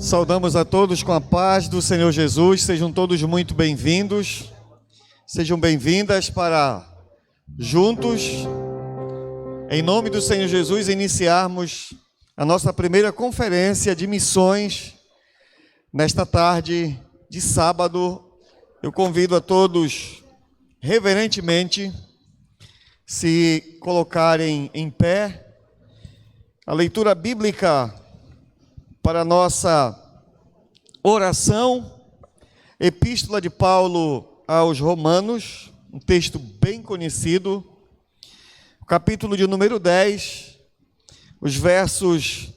Saudamos a todos com a paz do Senhor Jesus, sejam todos muito bem-vindos, sejam bem-vindas para juntos, em nome do Senhor Jesus, iniciarmos a nossa primeira conferência de missões nesta tarde de sábado. Eu convido a todos reverentemente se colocarem em pé. A leitura bíblica para a nossa oração, Epístola de Paulo aos Romanos, um texto bem conhecido, capítulo de número 10, os versos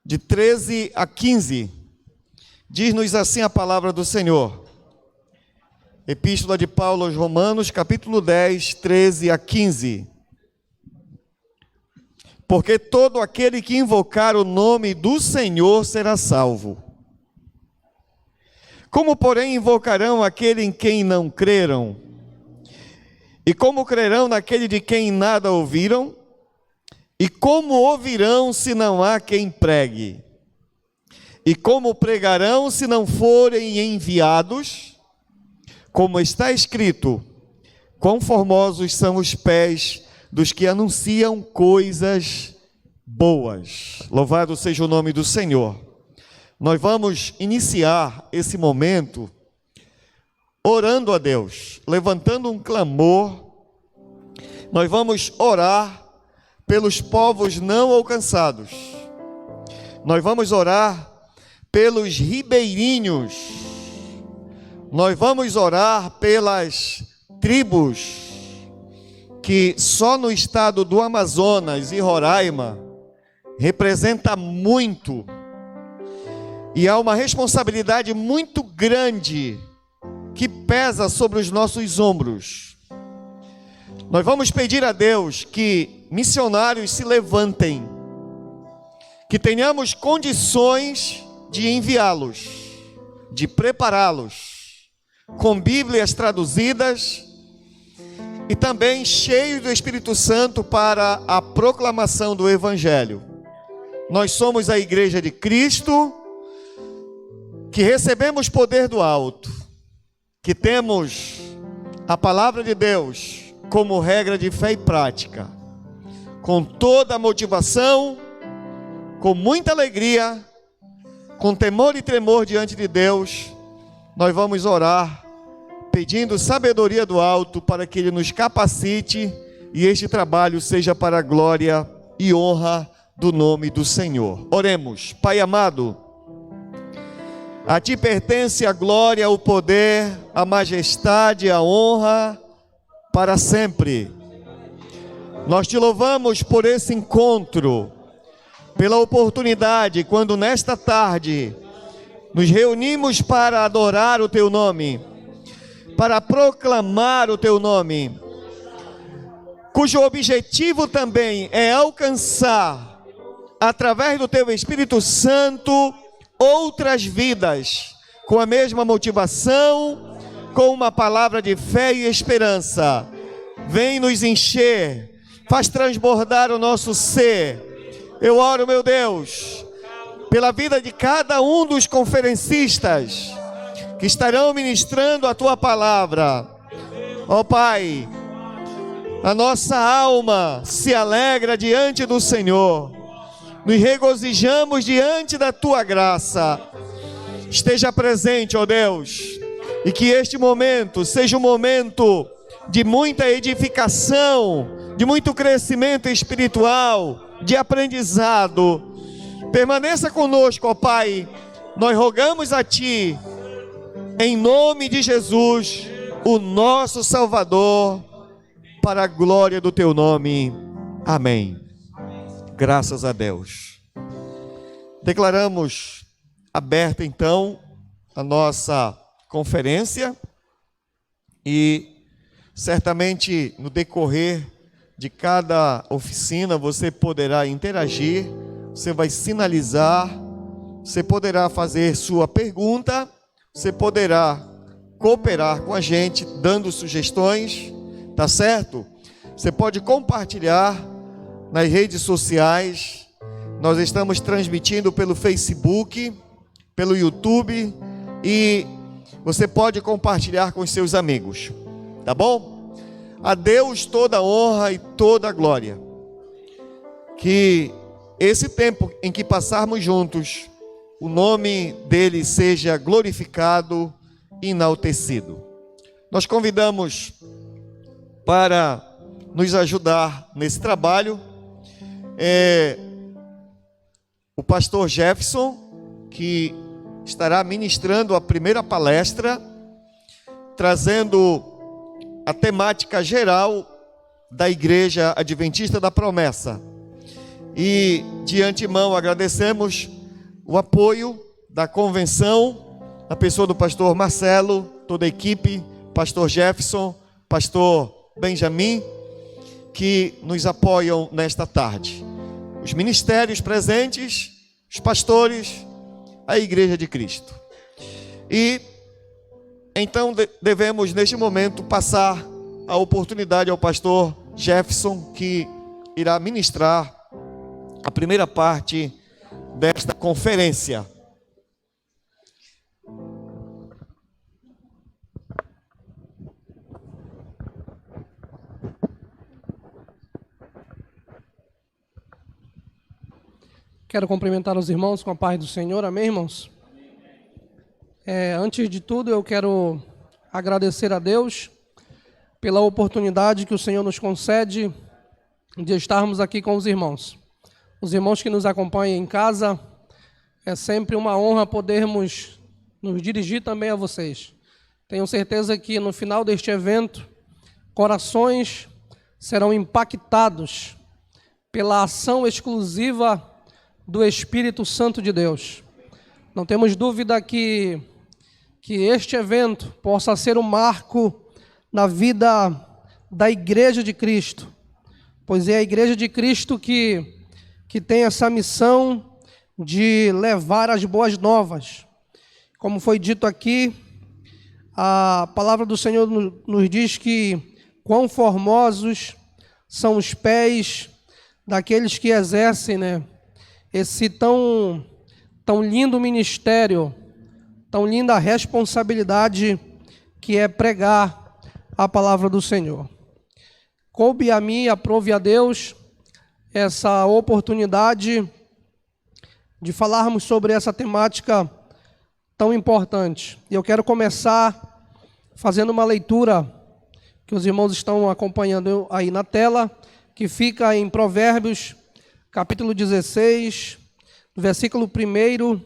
de 13 a 15, diz-nos assim a palavra do Senhor. Epístola de Paulo aos Romanos, capítulo 10, 13 a 15. Porque todo aquele que invocar o nome do Senhor será salvo. Como, porém, invocarão aquele em quem não creram? E como crerão naquele de quem nada ouviram? E como ouvirão se não há quem pregue? E como pregarão se não forem enviados? Como está escrito: quão formosos são os pés dos que anunciam coisas boas. Louvado seja o nome do Senhor. Nós vamos iniciar esse momento orando a Deus, levantando um clamor. Nós vamos orar pelos povos não alcançados. Nós vamos orar pelos ribeirinhos. Nós vamos orar pelas tribos que só no estado do Amazonas e Roraima representa muito, e há uma responsabilidade muito grande que pesa sobre os nossos ombros. Nós vamos pedir a Deus que missionários se levantem, que tenhamos condições de enviá-los, de prepará-los, com Bíblias traduzidas, e também cheios do Espírito Santo para a proclamação do Evangelho. Nós somos a Igreja de Cristo, que recebemos poder do alto, que temos a Palavra de Deus como regra de fé e prática, com toda a motivação, com muita alegria, com temor e tremor diante de Deus. Nós vamos orar pedindo sabedoria do alto para que Ele nos capacite e este trabalho seja para a glória e honra do nome do Senhor. Oremos. Pai amado, a Ti pertence a glória, o poder, a majestade, a honra para sempre. Nós Te louvamos por esse encontro, pela oportunidade, quando nesta tarde nos reunimos para adorar o Teu nome, para proclamar o Teu nome, cujo objetivo também é alcançar, através do Teu Espírito Santo, outras vidas, com a mesma motivação, com uma palavra de fé e esperança. Vem nos encher, faz transbordar o nosso ser. Eu oro, meu Deus, pela vida de cada um dos conferencistas, que estarão ministrando a Tua palavra. Ó Pai, a nossa alma se alegra diante do Senhor, nos regozijamos diante da Tua graça. Esteja presente, ó Deus, e que este momento seja um momento de muita edificação, de muito crescimento espiritual, de aprendizado. Permaneça conosco, ó Pai, nós rogamos a Ti, em nome de Jesus, o nosso Salvador, para a glória do Teu nome. Amém. Graças a Deus. Declaramos aberta então a nossa conferência, e certamente no decorrer de cada oficina você poderá interagir, você vai sinalizar, você poderá fazer sua pergunta, você poderá cooperar com a gente, dando sugestões, tá certo? Você pode compartilhar nas redes sociais. Nós estamos transmitindo pelo Facebook, pelo YouTube e você pode compartilhar com os seus amigos, tá bom? A Deus toda a honra e toda a glória. Que esse tempo em que passarmos juntos, o nome dele seja glorificado e enaltecido. Nós convidamos para nos ajudar nesse trabalho o pastor Jefferson, que estará ministrando a primeira palestra, trazendo a temática geral da Igreja Adventista da Promessa. E de antemão agradecemos o apoio da convenção, a pessoa do pastor Marcelo, toda a equipe, pastor Jefferson, pastor Benjamin, que nos apoiam nesta tarde. Os ministérios presentes, os pastores, a Igreja de Cristo. E então devemos neste momento passar a oportunidade ao pastor Jefferson, que irá ministrar a primeira parte desta conferência. Quero cumprimentar os irmãos com a paz do Senhor, amém, irmãos? Antes de tudo, eu quero agradecer a Deus pela oportunidade que o Senhor nos concede de estarmos aqui com os irmãos. Os irmãos que nos acompanham em casa, é sempre uma honra podermos nos dirigir também a vocês. Tenho certeza que no final deste evento, corações serão impactados pela ação exclusiva do Espírito Santo de Deus. Não temos dúvida que este evento possa ser um marco na vida da Igreja de Cristo, pois é a Igreja de Cristo que tem essa missão de levar as boas novas. Como foi dito aqui, a palavra do Senhor nos diz que quão formosos são os pés daqueles que exercem, esse tão lindo ministério, tão linda responsabilidade que é pregar a palavra do Senhor. Coube a mim, aprove a Deus essa oportunidade de falarmos sobre essa temática tão importante. E eu quero começar fazendo uma leitura que os irmãos estão acompanhando aí na tela, que fica em Provérbios, capítulo 16, do versículo 1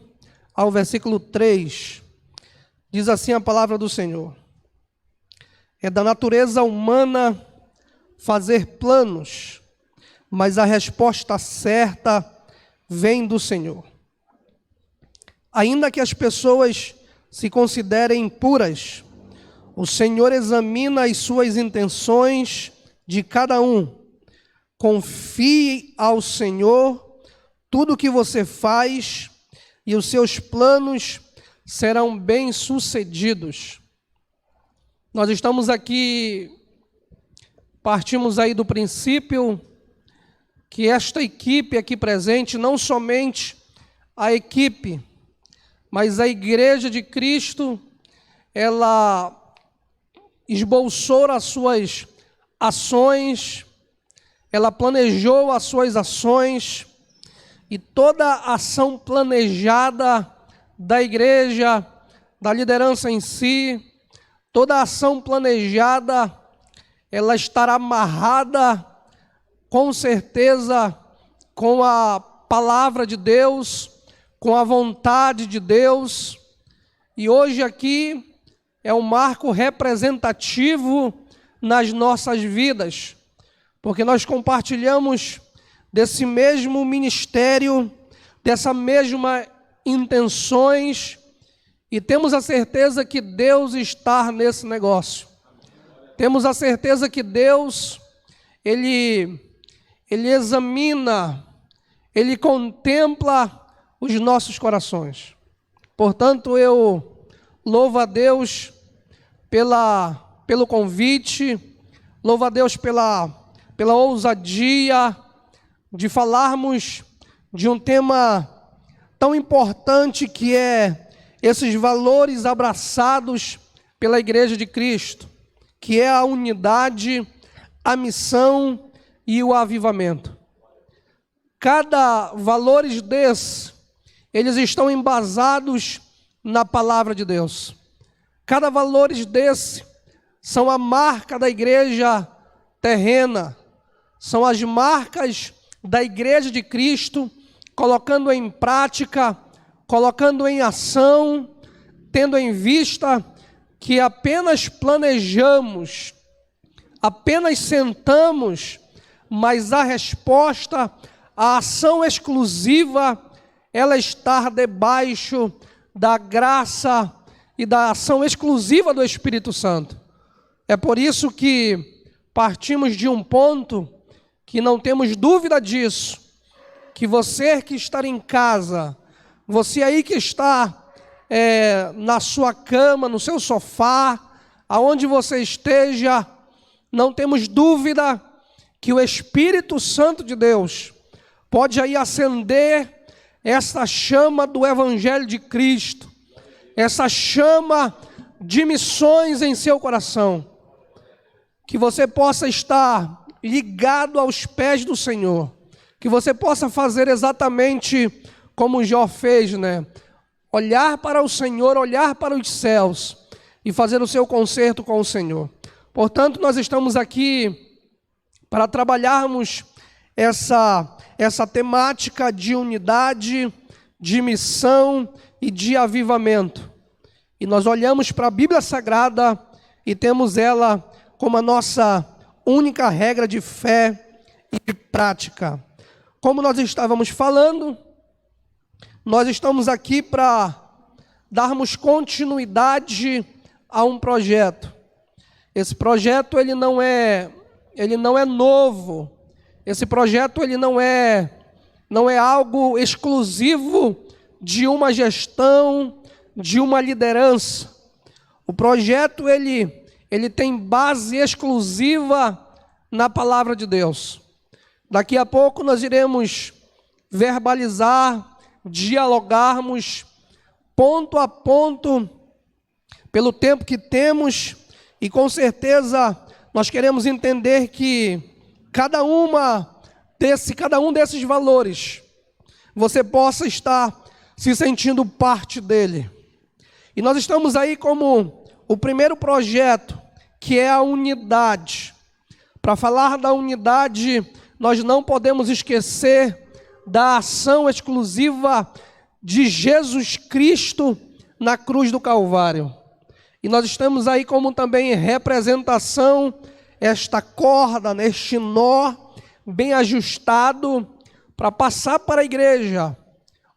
ao versículo 3. Diz assim a palavra do Senhor: é da natureza humana fazer planos, mas a resposta certa vem do Senhor. Ainda que as pessoas se considerem impuras, o Senhor examina as suas intenções de cada um. Confie ao Senhor tudo o que você faz e os seus planos serão bem-sucedidos. Nós estamos aqui, partimos aí do princípio que esta equipe aqui presente, não somente a equipe, mas a Igreja de Cristo, ela esboçou as suas ações, ela planejou as suas ações, e toda ação planejada da igreja, da liderança em si, toda ação planejada, ela estará amarrada, com certeza, com a palavra de Deus, com a vontade de Deus. E hoje aqui é um marco representativo nas nossas vidas, porque nós compartilhamos desse mesmo ministério, dessa mesma intenções, e temos a certeza que Deus está nesse negócio. Temos a certeza que Deus, Ele examina, Ele contempla os nossos corações. Portanto, eu louvo a Deus pelo convite, louvo a Deus pela ousadia de falarmos de um tema tão importante que é esses valores abraçados pela Igreja de Cristo, que é a unidade, a missão e o avivamento. Cada valores desses, eles estão embasados na palavra de Deus. Cada valores desse são a marca da igreja terrena, são as marcas da Igreja de Cristo, colocando em prática, colocando em ação, tendo em vista que apenas planejamos, apenas sentamos, mas a resposta, a ação exclusiva, ela está debaixo da graça e da ação exclusiva do Espírito Santo. É por isso que partimos de um ponto que não temos dúvida disso, que você que está em casa, você aí que está na sua cama, no seu sofá, aonde você esteja, não temos dúvida que o Espírito Santo de Deus pode aí acender essa chama do Evangelho de Cristo, essa chama de missões em seu coração, que você possa estar ligado aos pés do Senhor, que você possa fazer exatamente como Jó fez, né? Olhar para o Senhor, olhar para os céus e fazer o seu concerto com o Senhor. Portanto, nós estamos aqui para trabalharmos essa temática de unidade, de missão e de avivamento. E nós olhamos para a Bíblia Sagrada e temos ela como a nossa única regra de fé e de prática. Como nós estávamos falando, nós estamos aqui para darmos continuidade a um projeto. Esse projeto ele não é novo. Esse projeto ele não é algo exclusivo de uma gestão, de uma liderança. O projeto ele tem base exclusiva na palavra de Deus. Daqui a pouco nós iremos verbalizar, dialogarmos ponto a ponto pelo tempo que temos, e com certeza nós queremos entender que cada um desses valores você possa estar se sentindo parte dele. E nós estamos aí como o primeiro projeto, que é a unidade. Para falar da unidade, nós não podemos esquecer da ação exclusiva de Jesus Cristo na cruz do Calvário. E nós estamos aí como também representação, esta corda, este nó bem ajustado, para passar para a igreja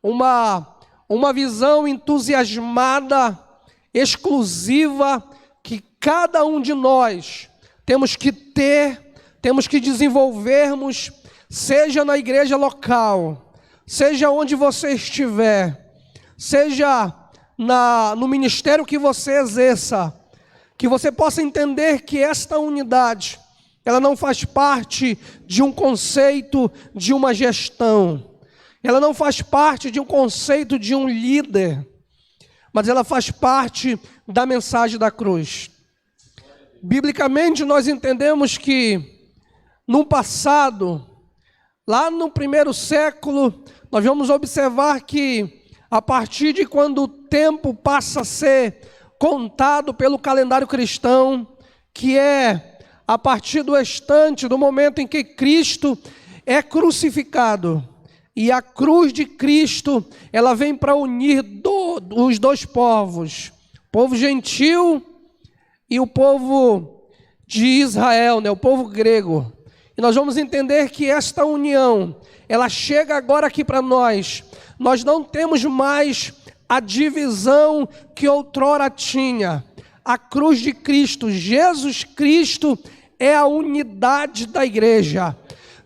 uma visão entusiasmada, exclusiva, que cada um de nós temos que ter, temos que desenvolvermos, seja na igreja local, seja onde você estiver, seja no ministério que você exerça, que você possa entender que esta unidade, ela não faz parte de um conceito de uma gestão, ela não faz parte de um conceito de um líder, mas ela faz parte da mensagem da cruz. Biblicamente nós entendemos que no passado, lá no primeiro século, nós vamos observar que a partir de quando o tempo passa a ser contado pelo calendário cristão, que é a partir do instante, do momento em que Cristo é crucificado, e a cruz de Cristo, ela vem para unir os dois povos, o povo gentil e o povo de Israel, né, o povo grego. E nós vamos entender que esta união, ela chega agora aqui para nós. Nós não temos mais a divisão que outrora tinha. A cruz de Cristo, Jesus Cristo é a unidade da igreja.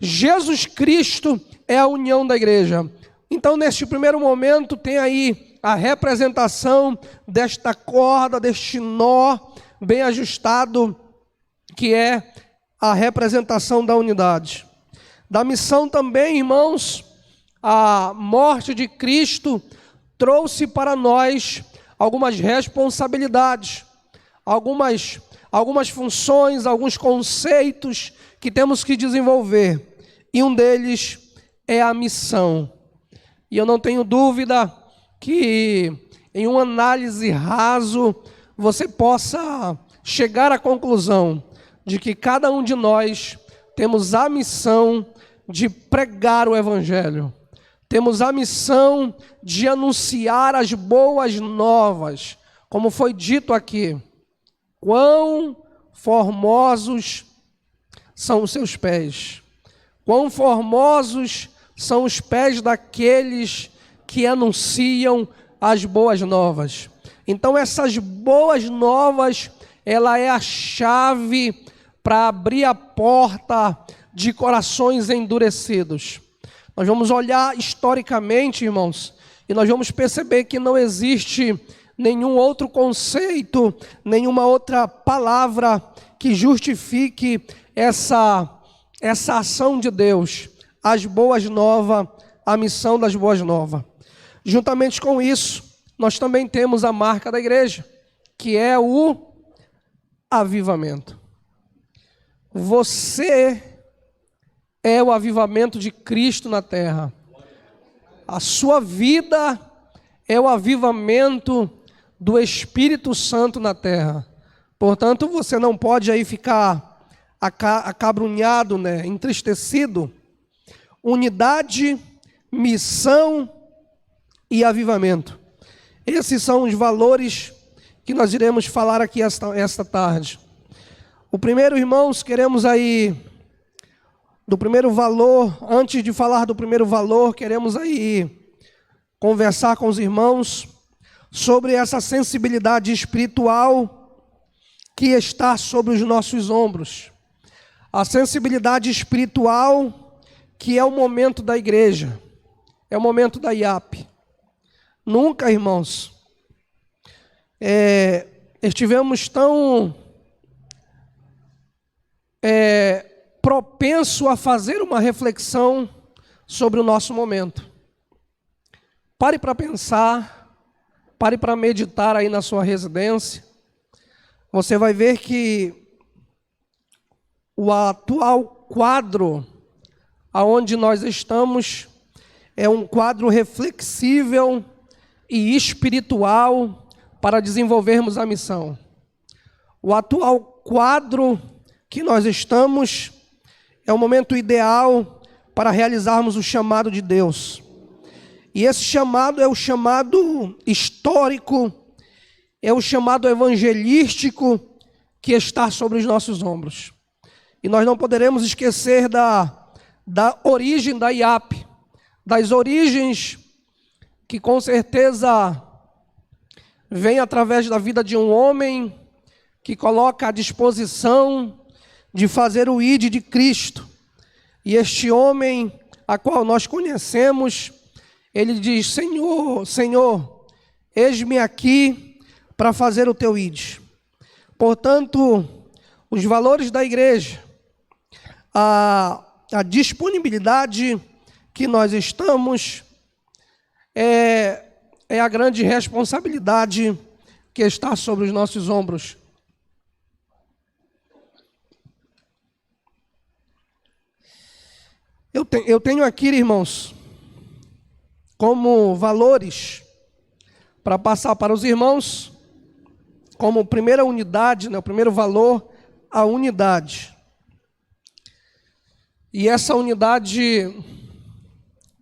Jesus Cristo é a união da igreja. Então, neste primeiro momento, tem aí a representação desta corda, deste nó bem ajustado, que é a representação da unidade. Da missão também, irmãos, a morte de Cristo trouxe para nós algumas responsabilidades, algumas funções, alguns conceitos que temos que desenvolver. E um deles é a missão. E eu não tenho dúvida que em uma análise raso você possa chegar à conclusão de que cada um de nós temos a missão de pregar o Evangelho. Temos a missão de anunciar as boas novas. Como foi dito aqui, quão formosos são os seus pés. Quão formosos são os pés daqueles que anunciam as boas novas. Então essas boas novas, ela é a chave para abrir a porta de corações endurecidos. Nós vamos olhar historicamente, irmãos, e nós vamos perceber que não existe nenhum outro conceito, nenhuma outra palavra que justifique essa ação de Deus, as boas novas, a missão das boas novas. Juntamente com isso, nós também temos a marca da igreja, que é o avivamento. Você é o avivamento de Cristo na terra. A sua vida é o avivamento do Espírito Santo na terra. Portanto, você não pode aí ficar acabrunhado, entristecido. Unidade, missão e avivamento. Esses são os valores que nós iremos falar aqui esta tarde. O primeiro, irmãos, queremos aí, do primeiro valor, antes de falar do primeiro valor, queremos aí conversar com os irmãos sobre essa sensibilidade espiritual que está sobre os nossos ombros. A sensibilidade espiritual que é o momento da igreja, é o momento da IAP. Nunca, irmãos, estivemos tão propenso a fazer uma reflexão sobre o nosso momento. Pare para pensar, pare para meditar aí na sua residência. Você vai ver que o atual quadro aonde nós estamos é um quadro reflexível e espiritual para desenvolvermos a missão. O atual quadro que nós estamos é o momento ideal para realizarmos o chamado de Deus. E esse chamado é o chamado histórico, é o chamado evangelístico que está sobre os nossos ombros. E nós não poderemos esquecer da origem da IAP, das origens que com certeza vem através da vida de um homem que coloca à disposição de fazer o ID de Cristo. E este homem, a qual nós conhecemos, ele diz: Senhor, Senhor, eis-me aqui para fazer o teu ID. Portanto, os valores da igreja, a disponibilidade que nós estamos, é a grande responsabilidade que está sobre os nossos ombros. Eu tenho aqui, irmãos, como valores para passar para os irmãos, como primeira unidade, o primeiro valor, a unidade. E essa unidade,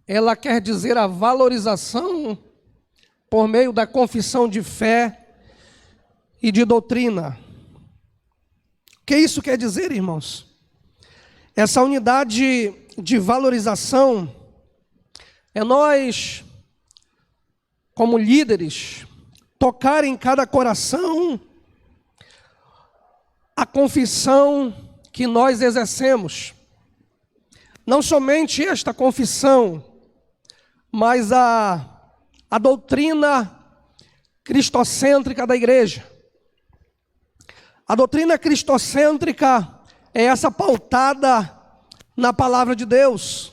ela quer dizer a valorização por meio da confissão de fé e de doutrina. O que isso quer dizer, irmãos? Essa unidade de valorização é nós, como líderes, tocar em cada coração a confissão que nós exercemos. Não somente esta confissão, mas a doutrina cristocêntrica da igreja. A doutrina cristocêntrica é essa pautada na palavra de Deus.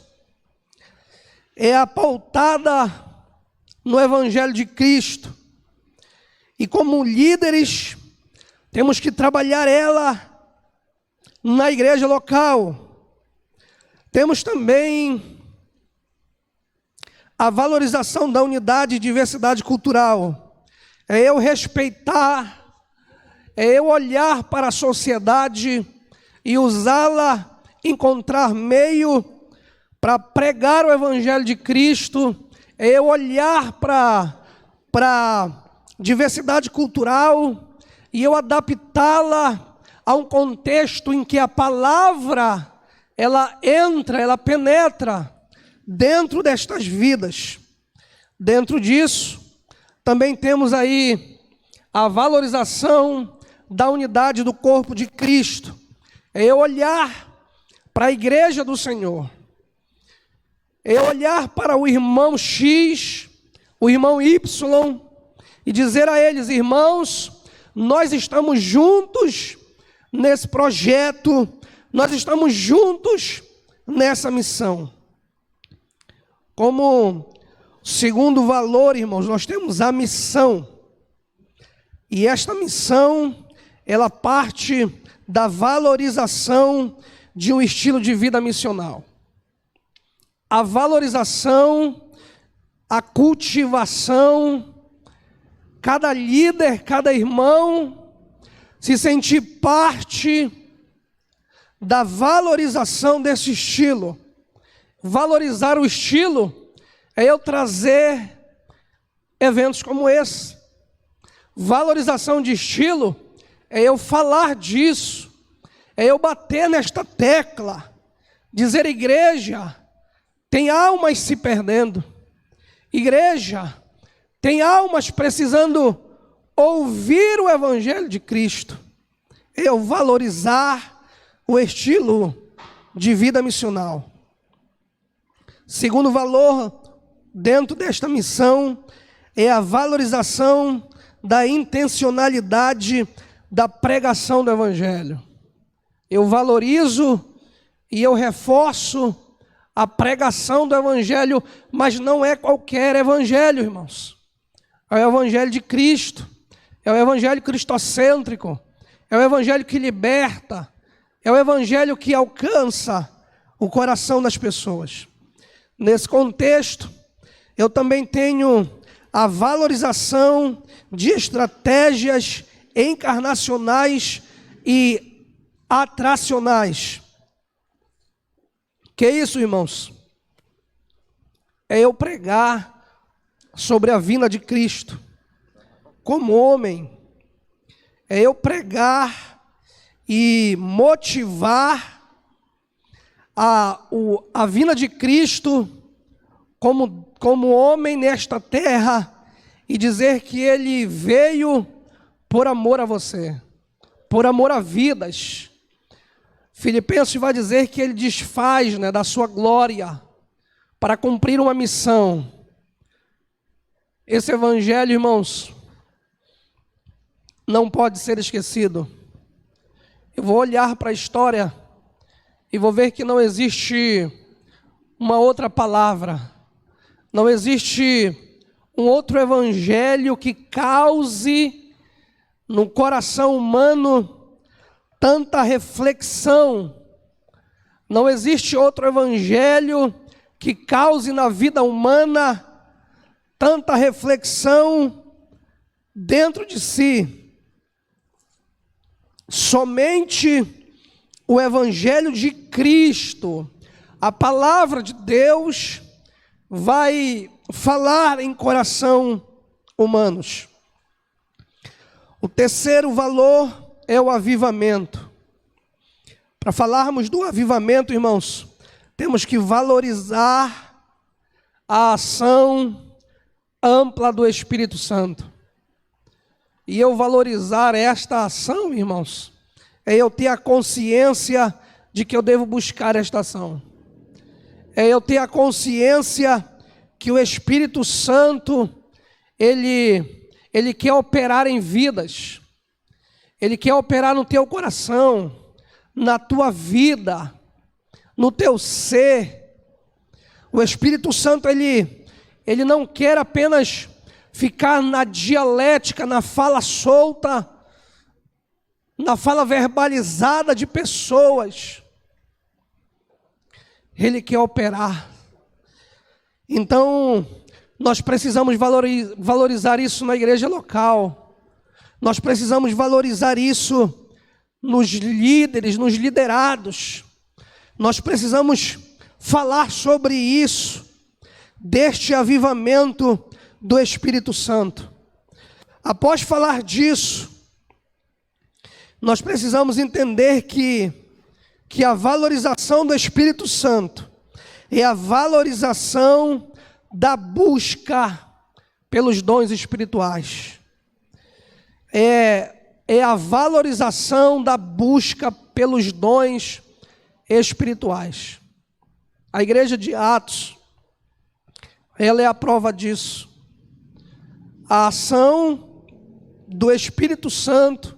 É a pautada no Evangelho de Cristo. E como líderes, temos que trabalhar ela na igreja local. Temos também a valorização da unidade e diversidade cultural. É eu respeitar, é eu olhar para a sociedade e usá-la, encontrar meio para pregar o Evangelho de Cristo, é eu olhar para diversidade cultural e eu adaptá-la a um contexto em que a palavra, ela entra, ela penetra dentro destas vidas. Dentro disso, também temos aí a valorização da unidade do corpo de Cristo. É eu olhar para a igreja do Senhor, é eu olhar para o irmão X, o irmão Y, e dizer a eles: irmãos, nós estamos juntos nesse projeto, nós estamos juntos nessa missão. Como segundo valor, irmãos, nós temos a missão. E esta missão, ela parte da valorização de um estilo de vida missional. A valorização, a cultivação, cada líder, cada irmão se sentir parte da valorização desse estilo. Valorizar o estilo é eu trazer eventos como esse. Valorização de estilo é eu falar disso, é eu bater nesta tecla, dizer: igreja, tem almas se perdendo, igreja, tem almas precisando ouvir o Evangelho de Cristo. É eu valorizar o estilo de vida missional. Segundo valor dentro desta missão é a valorização da intencionalidade da pregação do Evangelho. Eu valorizo e eu reforço a pregação do Evangelho, mas não é qualquer Evangelho, irmãos. É o Evangelho de Cristo, é o Evangelho cristocêntrico, é o Evangelho que liberta, é o Evangelho que alcança o coração das pessoas. Nesse contexto, eu também tenho a valorização de estratégias encarnacionais e atracionais. Que isso, irmãos? É eu pregar sobre a vinda de Cristo como homem. É eu pregar e motivar a vinda de Cristo como homem nesta terra e dizer que Ele veio por amor a você, por amor a vidas. Filipenses vai dizer que Ele desfaz, da sua glória para cumprir uma missão. Esse Evangelho, irmãos, não pode ser esquecido. Eu vou olhar para a história e vou ver que não existe uma outra palavra, não existe um outro evangelho que cause no coração humano tanta reflexão. Não existe outro evangelho que cause na vida humana tanta reflexão dentro de si. Somente o Evangelho de Cristo, a palavra de Deus, vai falar em coração humanos. O terceiro valor é o avivamento. Para falarmos do avivamento, irmãos, temos que valorizar a ação ampla do Espírito Santo. E eu valorizar esta ação, irmãos, é eu ter a consciência de que eu devo buscar esta ação. É eu ter a consciência que o Espírito Santo, Ele quer operar em vidas. Ele quer operar no teu coração, na tua vida, no teu ser. O Espírito Santo, ele não quer apenas ficar na dialética, na fala solta, na fala verbalizada de pessoas. Ele quer operar. Então, nós precisamos valorizar isso na igreja local. Nós precisamos valorizar isso nos líderes, nos liderados. Nós precisamos falar sobre isso, deste avivamento do Espírito Santo. Após falar disso, nós precisamos entender que a valorização do Espírito Santo é a valorização da busca pelos dons espirituais. É a valorização da busca pelos dons espirituais. A igreja de Atos, ela é a prova disso. A ação do Espírito Santo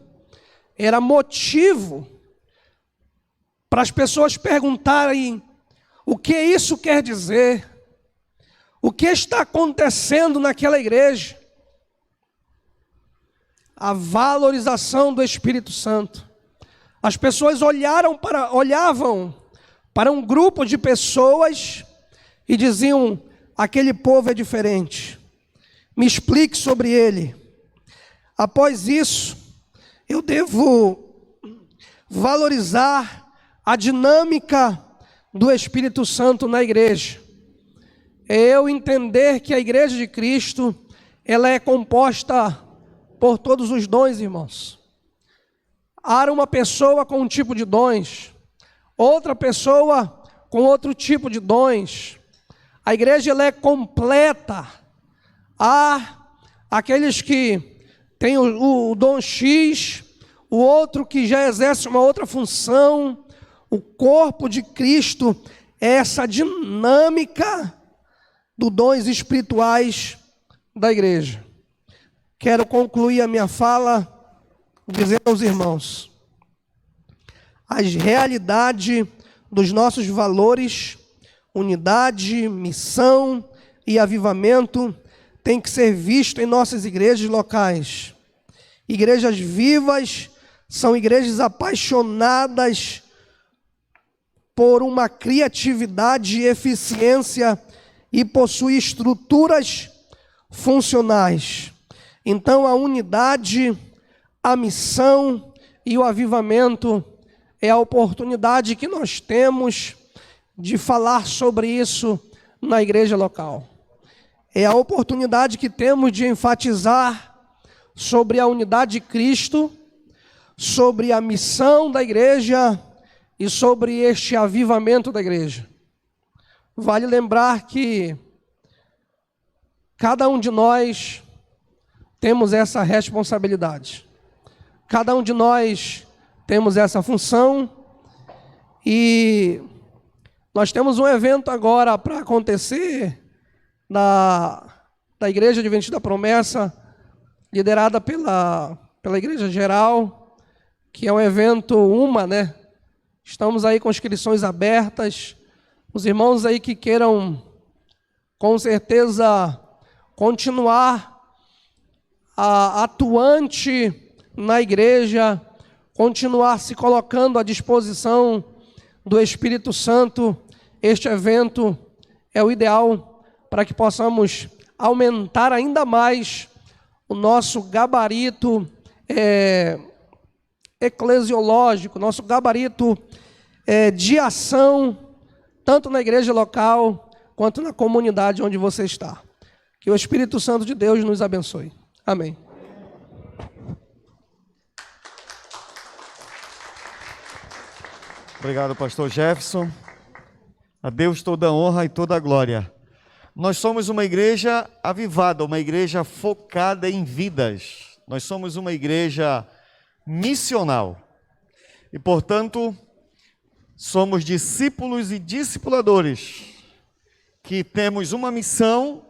era motivo para as pessoas perguntarem o que isso quer dizer, o que está acontecendo naquela igreja. A valorização do Espírito Santo. As pessoas olhavam para um grupo de pessoas e diziam: aquele povo é diferente, me explique sobre ele. Após isso, eu devo valorizar a dinâmica do Espírito Santo na igreja. É eu entender que a igreja de Cristo, ela é composta por todos os dons, irmãos. Há uma pessoa com um tipo de dons, outra pessoa com outro tipo de dons. A igreja, ela é completa. Há aqueles que têm o dom X, o outro que já exerce uma outra função. O corpo de Cristo é essa dinâmica dos dons espirituais da igreja. Quero concluir a minha fala dizendo aos irmãos: a realidade dos nossos valores, unidade, missão e avivamento, tem que ser visto em nossas igrejas locais. Igrejas vivas são igrejas apaixonadas por uma criatividade e eficiência e possuem estruturas funcionais. Então, a unidade, a missão e o avivamento é a oportunidade que nós temos de falar sobre isso na igreja local. É a oportunidade que temos de enfatizar sobre a unidade de Cristo, sobre a missão da igreja e sobre este avivamento da igreja. Vale lembrar que cada um de nós temos essa responsabilidade. Cada um de nós temos essa função e nós temos um evento agora para acontecer da Igreja Adventista da Promessa, liderada pela Igreja Geral, que é um evento né? Estamos aí com inscrições abertas. Os irmãos aí que queiram, com certeza, continuar atuante na igreja, continuar se colocando à disposição do Espírito Santo, este evento é o ideal para que possamos aumentar ainda mais o nosso gabarito eclesiológico, nosso gabarito de ação, tanto na igreja local, quanto na comunidade onde você está. Que o Espírito Santo de Deus nos abençoe. Amém. Obrigado, pastor Jefferson. A Deus toda a honra e toda a glória. Nós somos uma igreja avivada, uma igreja focada em vidas. Nós somos uma igreja missional. E, portanto, somos discípulos e discipuladores que temos uma missão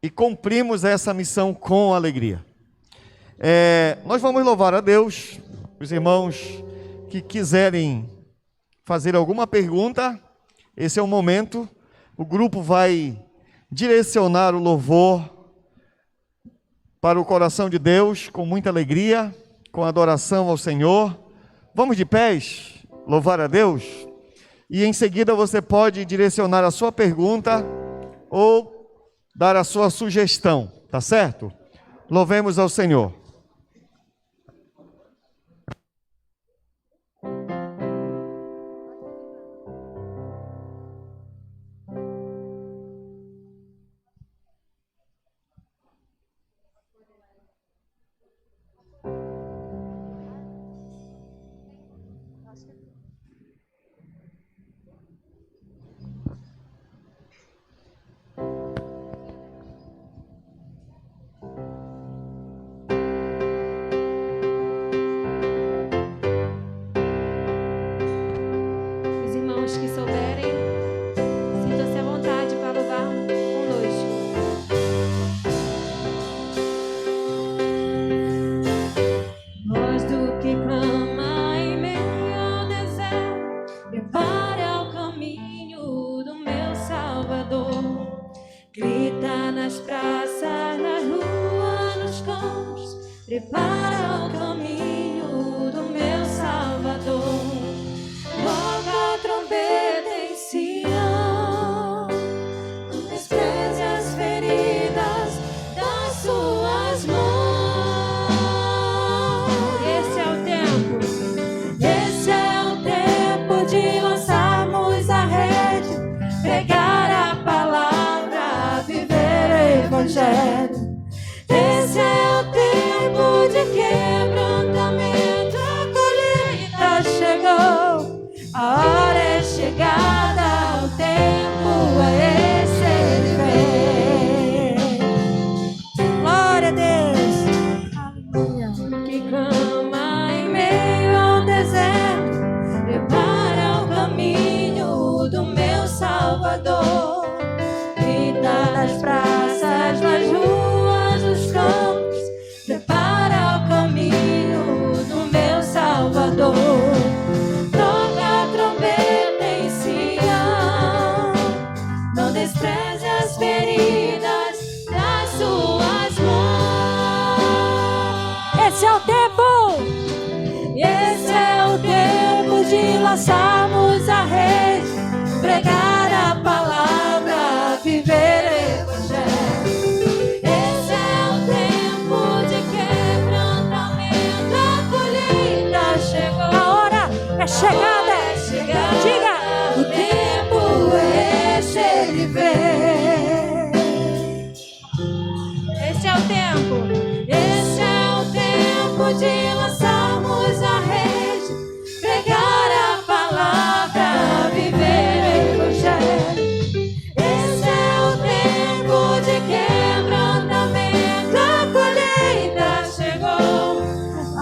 e cumprimos essa missão com alegria. Nós vamos louvar a Deus. Os irmãos que quiserem fazer alguma pergunta, esse é o momento. O grupo vai direcionar o louvor para o coração de Deus com muita alegria, com adoração ao Senhor. Vamos de pés, louvar a Deus? E em seguida você pode direcionar a sua pergunta ou dar a sua sugestão, tá certo? Louvemos ao Senhor. Que souberem, sintam-se à vontade para louvar conosco. Voz do que clama em meio ao deserto, prepara o caminho do meu Salvador. Grita nas praças, nas ruas, nos campos, prepara o caminho do meu Salvador. Toca a trombeta em Sião, não despreze as feridas das suas mãos. Esse é o tempo de lançarmos a rede, pregar a palavra, viver o evangelho. Esse é o tempo de quebrantamento, a colheita chegou. A hora é chegada, o tempo é esse, ele vem. Glória a Deus. Aleluia. Que clama em meio ao deserto, prepara o caminho do meu Salvador. Grita nas praças, nas ruas, nos campos, prepara o caminho do meu Salvador. Despreze as feridas das suas mãos. Esse é o tempo de lançarmos a rede, pregar a palavra, viver o evangelho. Esse é o tempo de quebrantamento, a colheita chegou. A hora é chegada. Diga, o tempo é esse, ele vem. Esse é o tempo de lançarmos a rede, pregar a palavra, viver o evangelho. Esse é o tempo de quebrantamento, a colheita chegou. A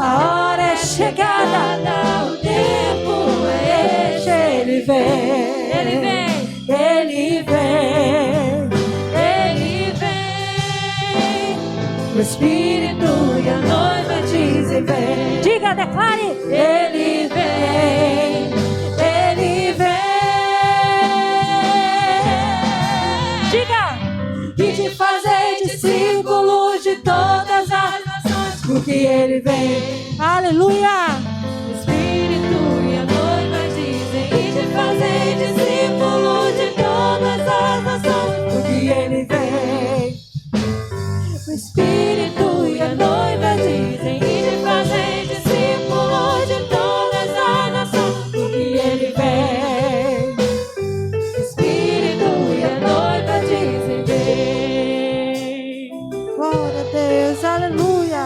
hora é chegada, o tempo é esse, ele vem. Ele vem. Ele vem, ele vem. O Espírito e a noiva dizem vem. Diga, declare. Ele vem, ele vem. Diga. E de fazer discípulos de todas as nações, porque ele vem. Aleluia. O Espírito e a noiva dizem e de fazer discípulos de todas as nações, porque ele vem. O Espírito e a noiva dizem e de fazer discípulos de todas as nações, porque ele vem. O Espírito e a noiva dizem vem. Glória a Deus, aleluia.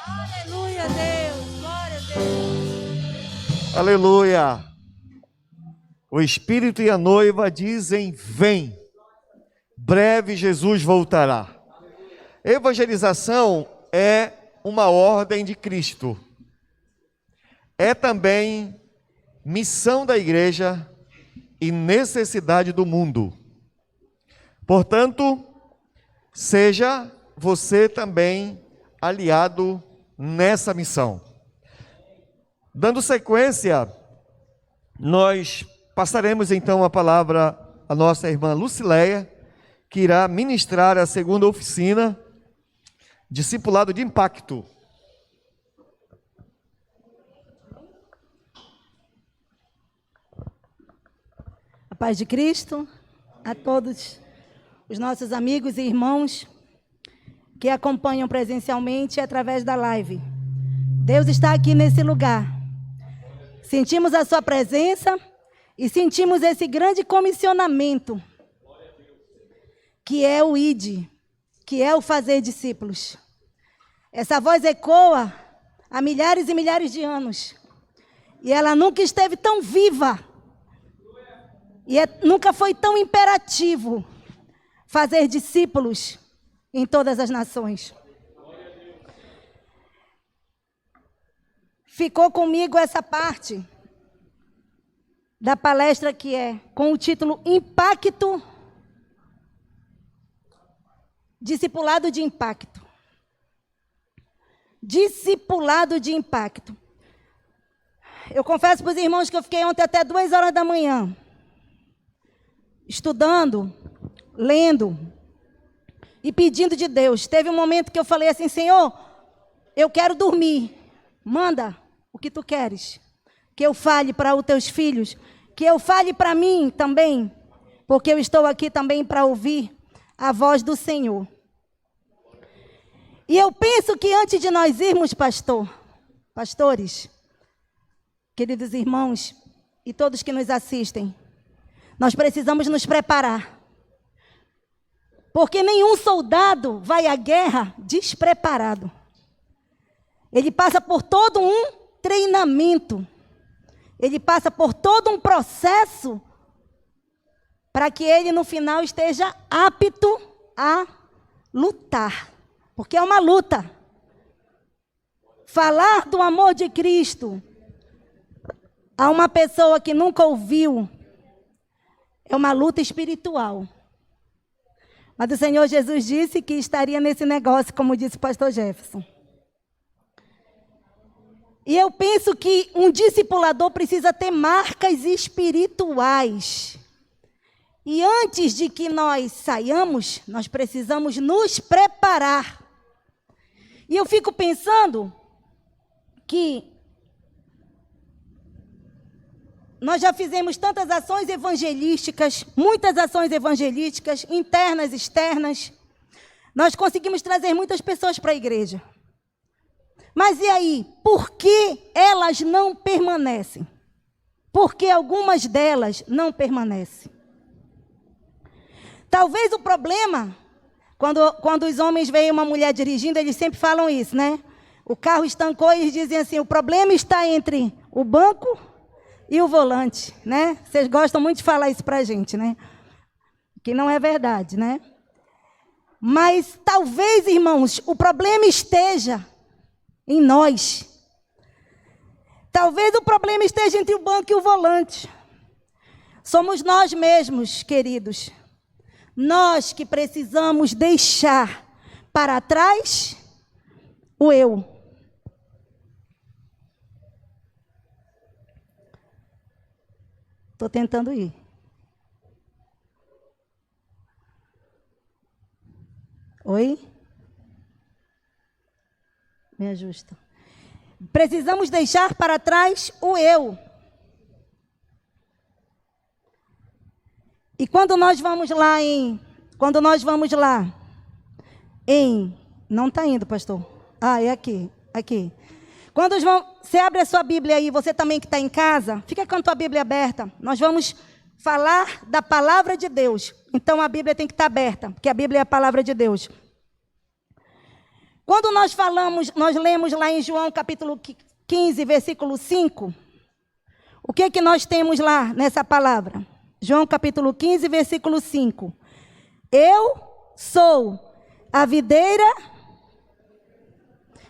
Aleluia, Deus, glória a Deus. Aleluia. O Espírito e a noiva dizem vem. Breve Jesus voltará. Evangelização é uma ordem de Cristo. É também missão da igreja e necessidade do mundo. Portanto, seja você também aliado nessa missão. Dando sequência, nós passaremos então a palavra à nossa irmã Lucileia, que irá ministrar a segunda oficina, Discipulado de Impacto. A paz de Cristo a todos os nossos amigos e irmãos que acompanham presencialmente através da live. Deus está aqui nesse lugar. Sentimos a sua presença e sentimos esse grande comissionamento, que é o ID, que é o fazer discípulos. Essa voz ecoa há milhares e milhares de anos. E ela nunca esteve tão viva. E nunca foi tão imperativo fazer discípulos em todas as nações. Ficou comigo essa parte da palestra que é com o título Impacto, Discipulado de Impacto. Discipulado de Impacto. Eu confesso para os irmãos que eu fiquei ontem até 2 horas da manhã, estudando, lendo e pedindo de Deus. Teve um momento que eu falei assim: Senhor, eu quero dormir. Manda o que tu queres. Que eu fale para os teus filhos. Que eu fale para mim também. Porque eu estou aqui também para ouvir a voz do Senhor. E eu penso que antes de nós irmos, pastores, queridos irmãos e todos que nos assistem, nós precisamos nos preparar. Porque nenhum soldado vai à guerra despreparado. Ele passa por todo um treinamento. Ele passa por todo um processo para que ele no final esteja apto a lutar. Porque é uma luta. Falar do amor de Cristo a uma pessoa que nunca ouviu é uma luta espiritual. Mas o Senhor Jesus disse que estaria nesse negócio, como disse o pastor Jefferson. E eu penso que um discipulador precisa ter marcas espirituais. E antes de que nós saiamos, nós precisamos nos preparar. E eu fico pensando que nós já fizemos tantas ações evangelísticas, muitas ações evangelísticas, internas, externas. Nós conseguimos trazer muitas pessoas para a igreja. Mas e aí? Por que elas não permanecem? Por que algumas delas não permanecem? Talvez o problema, quando os homens veem uma mulher dirigindo, eles sempre falam isso, né? O carro estancou e eles dizem assim: o problema está entre o banco e o volante, né? Vocês gostam muito de falar isso para a gente, né? Que não é verdade, né? Mas talvez, irmãos, o problema esteja em nós. Talvez o problema esteja entre o banco e o volante. Somos nós mesmos, queridos. Nós que precisamos deixar para trás o eu. Estou tentando ir. Oi? Me ajusta. Precisamos deixar para trás o eu. E quando nós vamos lá não está indo, pastor. Ah, é aqui. Você abre a sua Bíblia aí, você também que está em casa, fica com a tua Bíblia aberta. Nós vamos falar da palavra de Deus. Então a Bíblia tem que estar aberta, porque a Bíblia é a palavra de Deus. Quando nós lemos lá em João capítulo 15, versículo 5, o que é que nós temos lá nessa palavra? João capítulo 15, versículo 5. Eu sou a videira,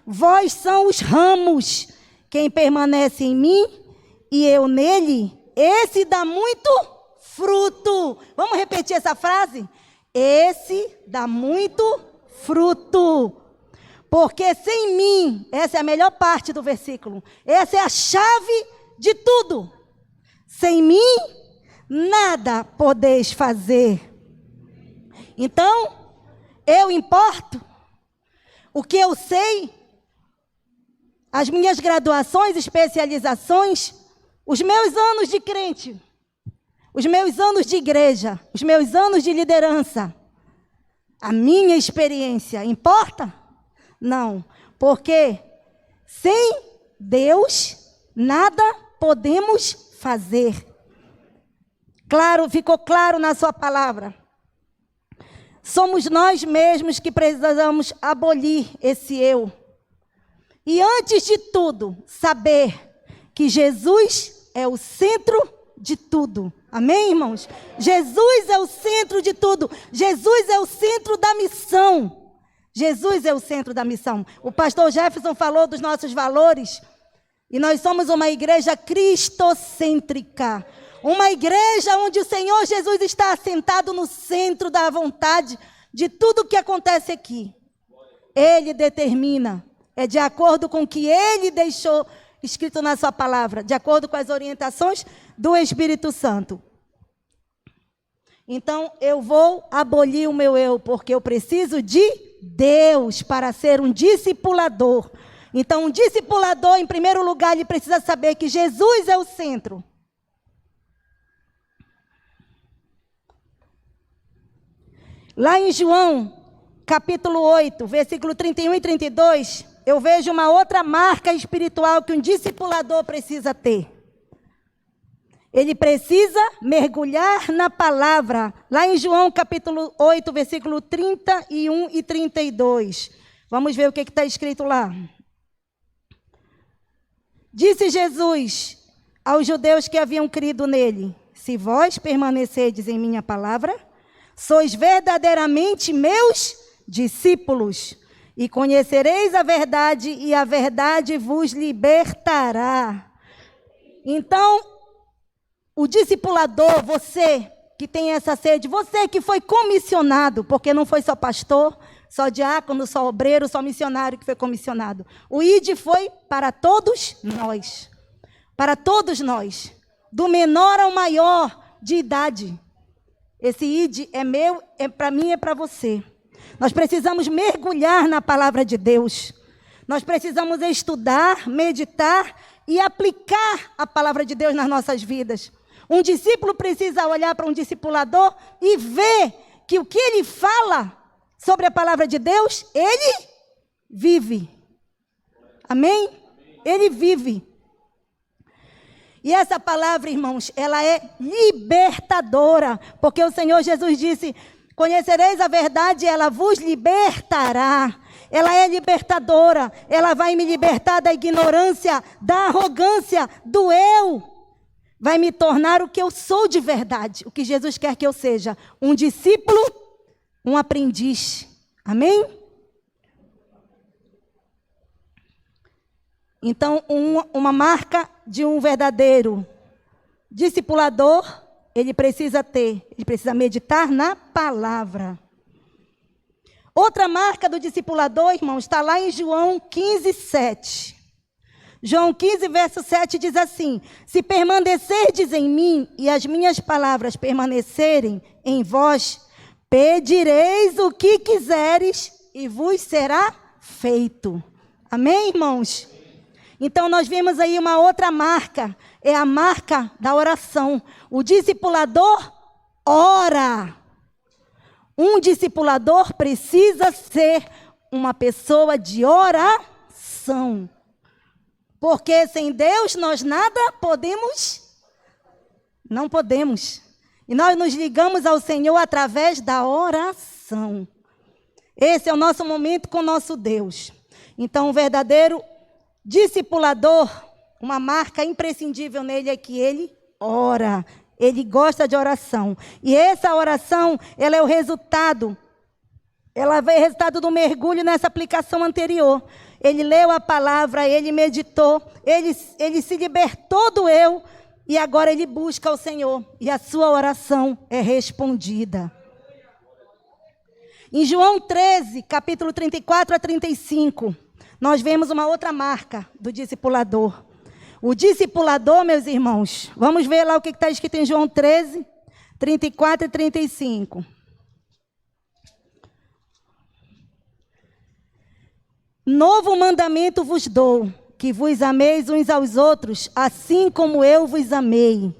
vós são os ramos. Quem permanece em mim e eu nele, esse dá muito fruto. Vamos repetir essa frase? Esse dá muito fruto. Porque sem mim, essa é a melhor parte do versículo, essa é a chave de tudo. Sem mim, nada podeis fazer. Então, eu importo o que eu sei, as minhas graduações, especializações, os meus anos de crente, os meus anos de igreja, os meus anos de liderança, a minha experiência, importa? Não, porque sem Deus nada podemos fazer. Claro, ficou claro na sua palavra. Somos nós mesmos que precisamos abolir esse eu. E antes de tudo, saber que Jesus é o centro de tudo. Amém, irmãos? Jesus é o centro de tudo. Jesus é o centro da missão. Jesus é o centro da missão. O pastor Jefferson falou dos nossos valores. E nós somos uma igreja cristocêntrica. Uma igreja onde o Senhor Jesus está assentado no centro da vontade de tudo o que acontece aqui. Ele determina. É de acordo com o que Ele deixou escrito na sua palavra. De acordo com as orientações do Espírito Santo. Então, eu vou abolir o meu eu, porque eu preciso de Deus para ser um discipulador. Então, um discipulador, em primeiro lugar, ele precisa saber que Jesus é o centro. Lá em João, capítulo 8, versículo 31 e 32, eu vejo uma outra marca espiritual que um discipulador precisa ter. Ele precisa mergulhar na palavra. Lá em João, capítulo 8, versículo 31 e 32. Vamos ver o que está escrito lá. Disse Jesus aos judeus que haviam crido nele: se vós permanecerdes em minha palavra, sois verdadeiramente meus discípulos, e conhecereis a verdade, e a verdade vos libertará. Então, o discipulador, você que tem essa sede, você que foi comissionado, porque não foi só pastor, só diácono, só obreiro, só missionário que foi comissionado. O ID foi para todos nós. Para todos nós. Do menor ao maior de idade. Esse ID é meu, é para mim, é para você. Nós precisamos mergulhar na palavra de Deus. Nós precisamos estudar, meditar e aplicar a palavra de Deus nas nossas vidas. Um discípulo precisa olhar para um discipulador e ver que o que ele fala sobre a palavra de Deus, ele vive. Amém? Ele vive. E essa palavra, irmãos, ela é libertadora, porque o Senhor Jesus disse: conhecereis a verdade, ela vos libertará. Ela é libertadora, ela vai me libertar da ignorância, da arrogância, do eu. Vai me tornar o que eu sou de verdade, o que Jesus quer que eu seja, um discípulo, um aprendiz. Amém? Então, uma marca de um verdadeiro discipulador, ele precisa meditar na palavra. Outra marca do discipulador, irmão, está lá em João 15, 7. João 15, verso 7 diz assim: se permanecerdes em mim e as minhas palavras permanecerem em vós, pedireis o que quiseres e vos será feito. Amém, irmãos? Então, nós vimos aí uma outra marca, é a marca da oração. O discipulador ora. Um discipulador precisa ser uma pessoa de oração. Porque sem Deus nós nada podemos, não podemos. E nós nos ligamos ao Senhor através da oração. Esse é o nosso momento com o nosso Deus. Então, o verdadeiro discipulador, uma marca imprescindível nele é que ele ora. Ele gosta de oração. E essa oração, ela é o resultado. Ela é o resultado do mergulho nessa aplicação anterior. Ele leu a palavra, ele meditou, ele se libertou do eu e agora ele busca o Senhor. E a sua oração é respondida. Em João 13, capítulo 34 a 35, nós vemos uma outra marca do discipulador. O discipulador, meus irmãos, vamos ver lá o que está escrito em João 13, 34 e 35. Novo mandamento vos dou, que vos ameis uns aos outros, assim como eu vos amei.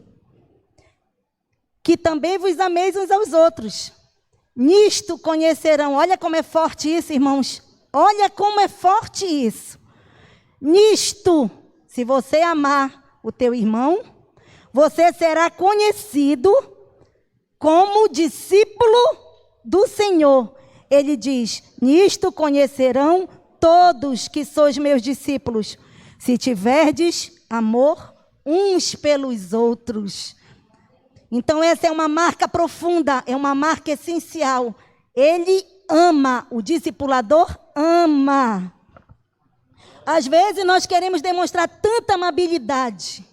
Que também vos ameis uns aos outros. Nisto conhecerão. Olha como é forte isso, irmãos. Olha como é forte isso. Nisto, se você amar o teu irmão, você será conhecido como discípulo do Senhor. Ele diz: nisto conhecerão todos que sois meus discípulos, se tiverdes amor uns pelos outros. Então essa é uma marca profunda, é uma marca essencial. Ele ama, o discipulador ama. Às vezes nós queremos demonstrar tanta amabilidade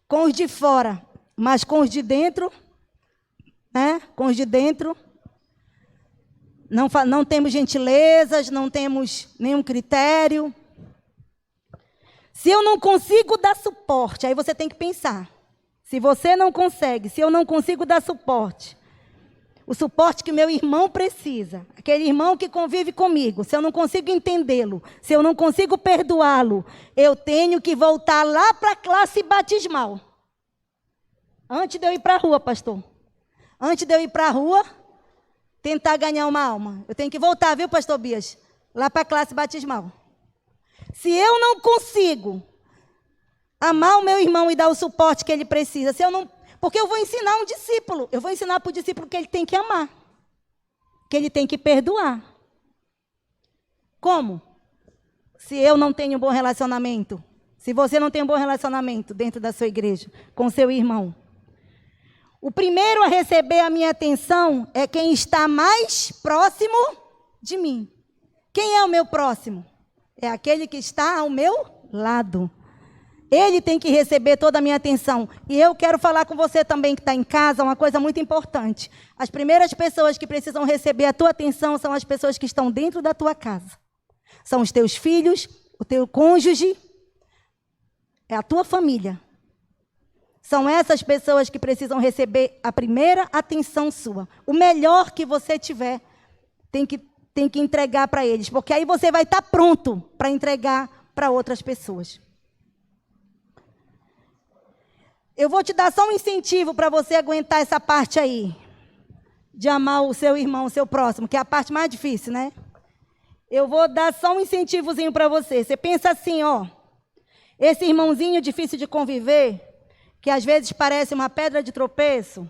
com os de fora, mas com os de dentro, com os de dentro, não temos gentilezas, não temos nenhum critério. Se eu não consigo dar suporte, aí você tem que pensar. Se você não consegue, se eu não consigo dar suporte, o suporte que meu irmão precisa, aquele irmão que convive comigo, se eu não consigo entendê-lo, se eu não consigo perdoá-lo, eu tenho que voltar lá para a classe batismal. Antes de eu ir para a rua, pastor. Antes de eu ir para a rua, tentar ganhar uma alma. Eu tenho que voltar, viu, pastor Bias? Lá para a classe batismal. Se eu não consigo amar o meu irmão e dar o suporte que ele precisa, porque eu vou ensinar um discípulo, eu vou ensinar para o discípulo que ele tem que amar, que ele tem que perdoar. Como? Se eu não tenho um bom relacionamento, se você não tem um bom relacionamento dentro da sua igreja, com seu irmão. O primeiro a receber a minha atenção é quem está mais próximo de mim. Quem é o meu próximo? É aquele que está ao meu lado. Ele tem que receber toda a minha atenção. E eu quero falar com você também que está em casa uma coisa muito importante. As primeiras pessoas que precisam receber a tua atenção são as pessoas que estão dentro da tua casa. São os teus filhos, o teu cônjuge, é a tua família. São essas pessoas que precisam receber a primeira atenção sua. O melhor que você tiver, tem que entregar para eles. Porque aí você vai estar pronto para entregar para outras pessoas. Eu vou te dar só um incentivo para você aguentar essa parte aí. De amar o seu irmão, o seu próximo, que é a parte mais difícil, né? Eu vou dar só um incentivozinho para você. Você pensa assim, ó. Esse irmãozinho difícil de conviver, que às vezes parece uma pedra de tropeço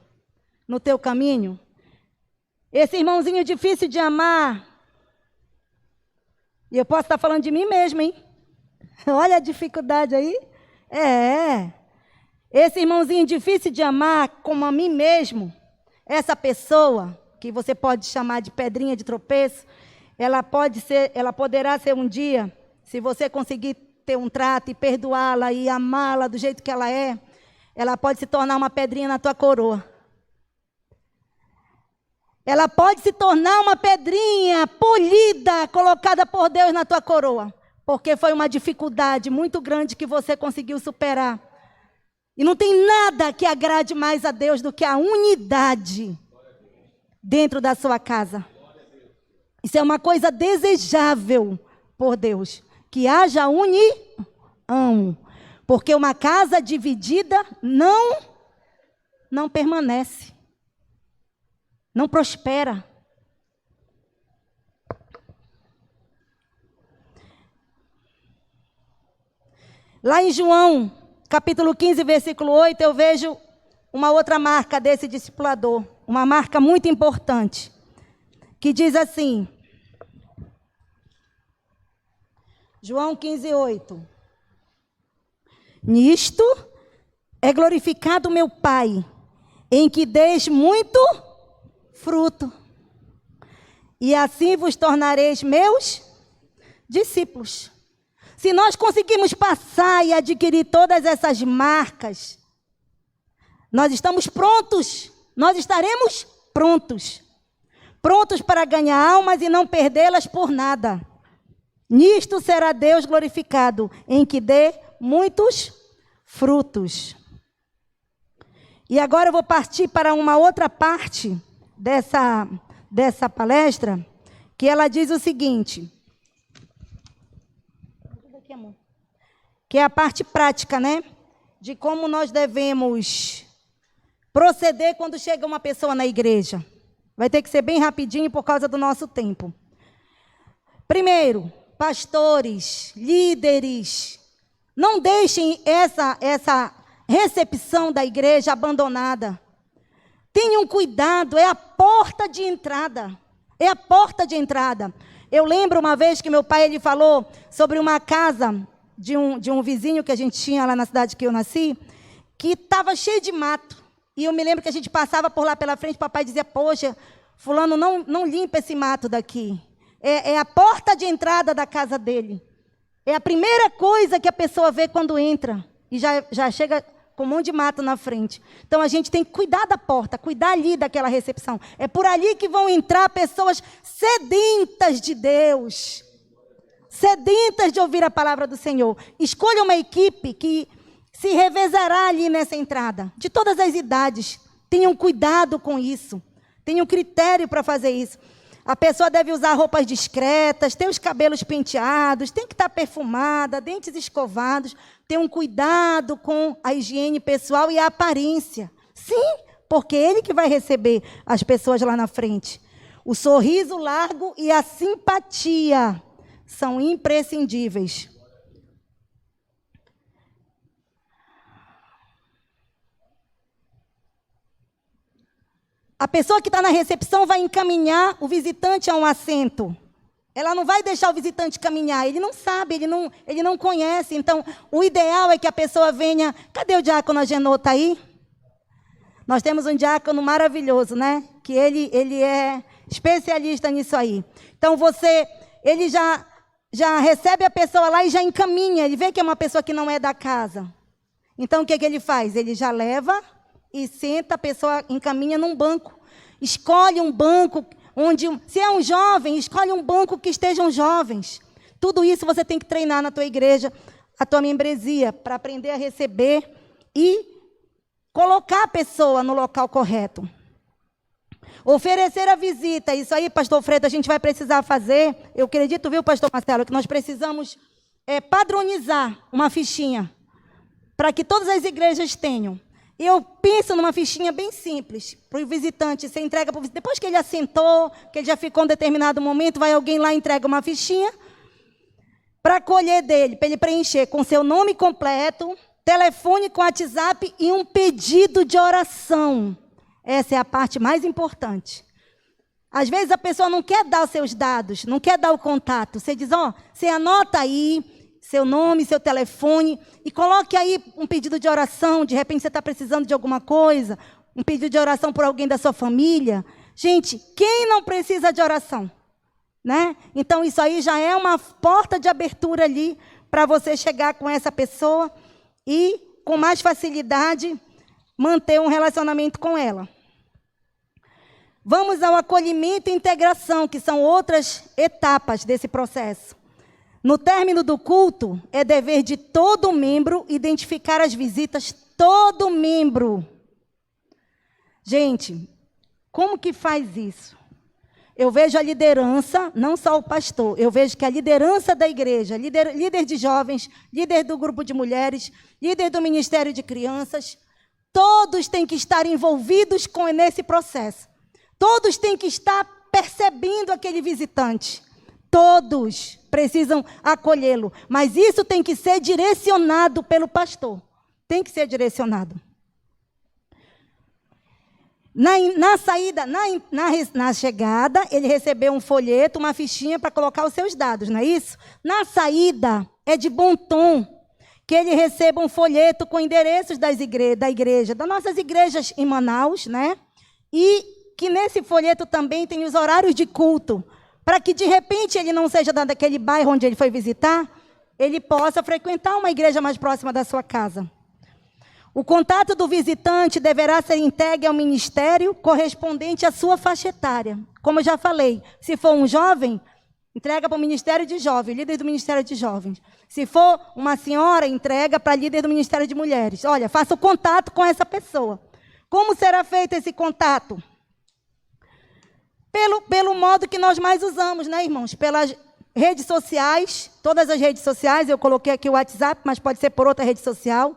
no teu caminho. Esse irmãozinho difícil de amar. E eu posso estar falando de mim mesmo, hein? Olha a dificuldade aí. Esse irmãozinho difícil de amar como a mim mesmo, essa pessoa, que você pode chamar de pedrinha de tropeço, ela poderá ser um dia, se você conseguir ter um trato e perdoá-la e amá-la do jeito que ela pode se tornar uma pedrinha na tua coroa. Ela pode se tornar uma pedrinha polida, colocada por Deus na tua coroa, porque foi uma dificuldade muito grande que você conseguiu superar. E não tem nada que agrade mais a Deus do que a unidade dentro da sua casa. Isso é uma coisa desejável por Deus, que haja união. Porque uma casa dividida não permanece, não prospera. Lá em João, capítulo 15, versículo 8, eu vejo uma outra marca desse discipulador, uma marca muito importante, que diz assim, João 15, 8. Nisto é glorificado meu Pai, em que deis muito fruto, e assim vos tornareis meus discípulos. Se nós conseguirmos passar e adquirir todas essas marcas, nós estamos prontos, nós estaremos prontos. Prontos para ganhar almas e não perdê-las por nada. Nisto será Deus glorificado, em que dê muitos frutos. E agora eu vou partir para uma outra parte dessa palestra, que ela diz o seguinte: aqui, amor. Que é a parte prática, né? De como nós devemos proceder quando chega uma pessoa na igreja. Vai ter que ser bem rapidinho por causa do nosso tempo. Primeiro, pastores, líderes, não deixem essa recepção da igreja abandonada. Tenham cuidado, é a porta de entrada. É a porta de entrada. Eu lembro uma vez que meu pai ele falou sobre uma casa de um vizinho que a gente tinha lá na cidade que eu nasci, que estava cheio de mato. E eu me lembro que a gente passava por lá pela frente, papai dizia, poxa, fulano, não limpa esse mato daqui. É a porta de entrada da casa dele. É a primeira coisa que a pessoa vê quando entra. E já chega com um monte de mato na frente. Então, a gente tem que cuidar da porta, cuidar ali daquela recepção. É por ali que vão entrar pessoas sedentas de Deus. Sedentas de ouvir a palavra do Senhor. Escolha uma equipe que se revezará ali nessa entrada. De todas as idades. Tenham cuidado com isso. Tenham critério para fazer isso. A pessoa deve usar roupas discretas, ter os cabelos penteados, tem que estar perfumada, dentes escovados, ter um cuidado com a higiene pessoal e a aparência. Sim, porque é ele que vai receber as pessoas lá na frente. O sorriso largo e a simpatia são imprescindíveis. A pessoa que está na recepção vai encaminhar o visitante a um assento. Ela não vai deixar o visitante caminhar. Ele não sabe, ele não conhece. Então, o ideal é que a pessoa venha... Cadê o diácono Agenor? Está aí? Nós temos um diácono maravilhoso, né? Que ele é especialista nisso aí. Então, ele já recebe a pessoa lá e já encaminha. Ele vê que é uma pessoa que não é da casa. Então, o que ele faz? Ele já leva... e senta, a pessoa encaminha num banco. Escolhe um banco onde, se é um jovem, escolhe um banco que estejam jovens. Tudo isso você tem que treinar na tua igreja, a tua membresia, para aprender a receber e colocar a pessoa no local correto. Oferecer a visita, isso aí, pastor Fredo, a gente vai precisar fazer. Eu acredito, viu, pastor Marcelo, que nós precisamos padronizar uma fichinha para que todas as igrejas tenham. Eu penso numa fichinha bem simples para o visitante. Você entrega para o visitante. Depois que ele assentou, que ele já ficou em determinado momento, vai alguém lá e entrega uma fichinha para colher dele, para ele preencher com seu nome completo, telefone com WhatsApp e um pedido de oração. Essa é a parte mais importante. Às vezes a pessoa não quer dar os seus dados, não quer dar o contato. Você diz, você anota aí seu nome, seu telefone, e coloque aí um pedido de oração. De repente você está precisando de alguma coisa, um pedido de oração por alguém da sua família. Gente, quem não precisa de oração? Né? Então, isso aí já é uma porta de abertura ali para você chegar com essa pessoa e, com mais facilidade, manter um relacionamento com ela. Vamos ao acolhimento e integração, que são outras etapas desse processo. No término do culto, é dever de todo membro identificar as visitas, todo membro. Gente, como que faz isso? Eu vejo a liderança, não só o pastor, eu vejo que a liderança da igreja, líder de jovens, líder do grupo de mulheres, líder do ministério de crianças, todos têm que estar envolvidos nesse processo. Todos têm que estar percebendo aquele visitante. Todos precisam acolhê-lo, mas isso tem que ser direcionado pelo pastor. Tem que ser direcionado. Na chegada, ele recebeu um folheto, uma fichinha para colocar os seus dados, não é isso? Na saída, é de bom tom que ele receba um folheto com endereços da igreja, das nossas igrejas em Manaus, né? E que nesse folheto também tem os horários de culto, para que, de repente, ele não seja daquele bairro onde ele foi visitar, ele possa frequentar uma igreja mais próxima da sua casa. O contato do visitante deverá ser entregue ao ministério correspondente à sua faixa etária. Como eu já falei, se for um jovem, entrega para o ministério de jovens, líder do ministério de jovens. Se for uma senhora, entrega para líder do ministério de mulheres. Olha, faça o contato com essa pessoa. Como será feito esse contato? Pelo modo que nós mais usamos, né, irmãos? redes sociais, todas as redes sociais, eu coloquei aqui o WhatsApp, mas pode ser por outra rede social.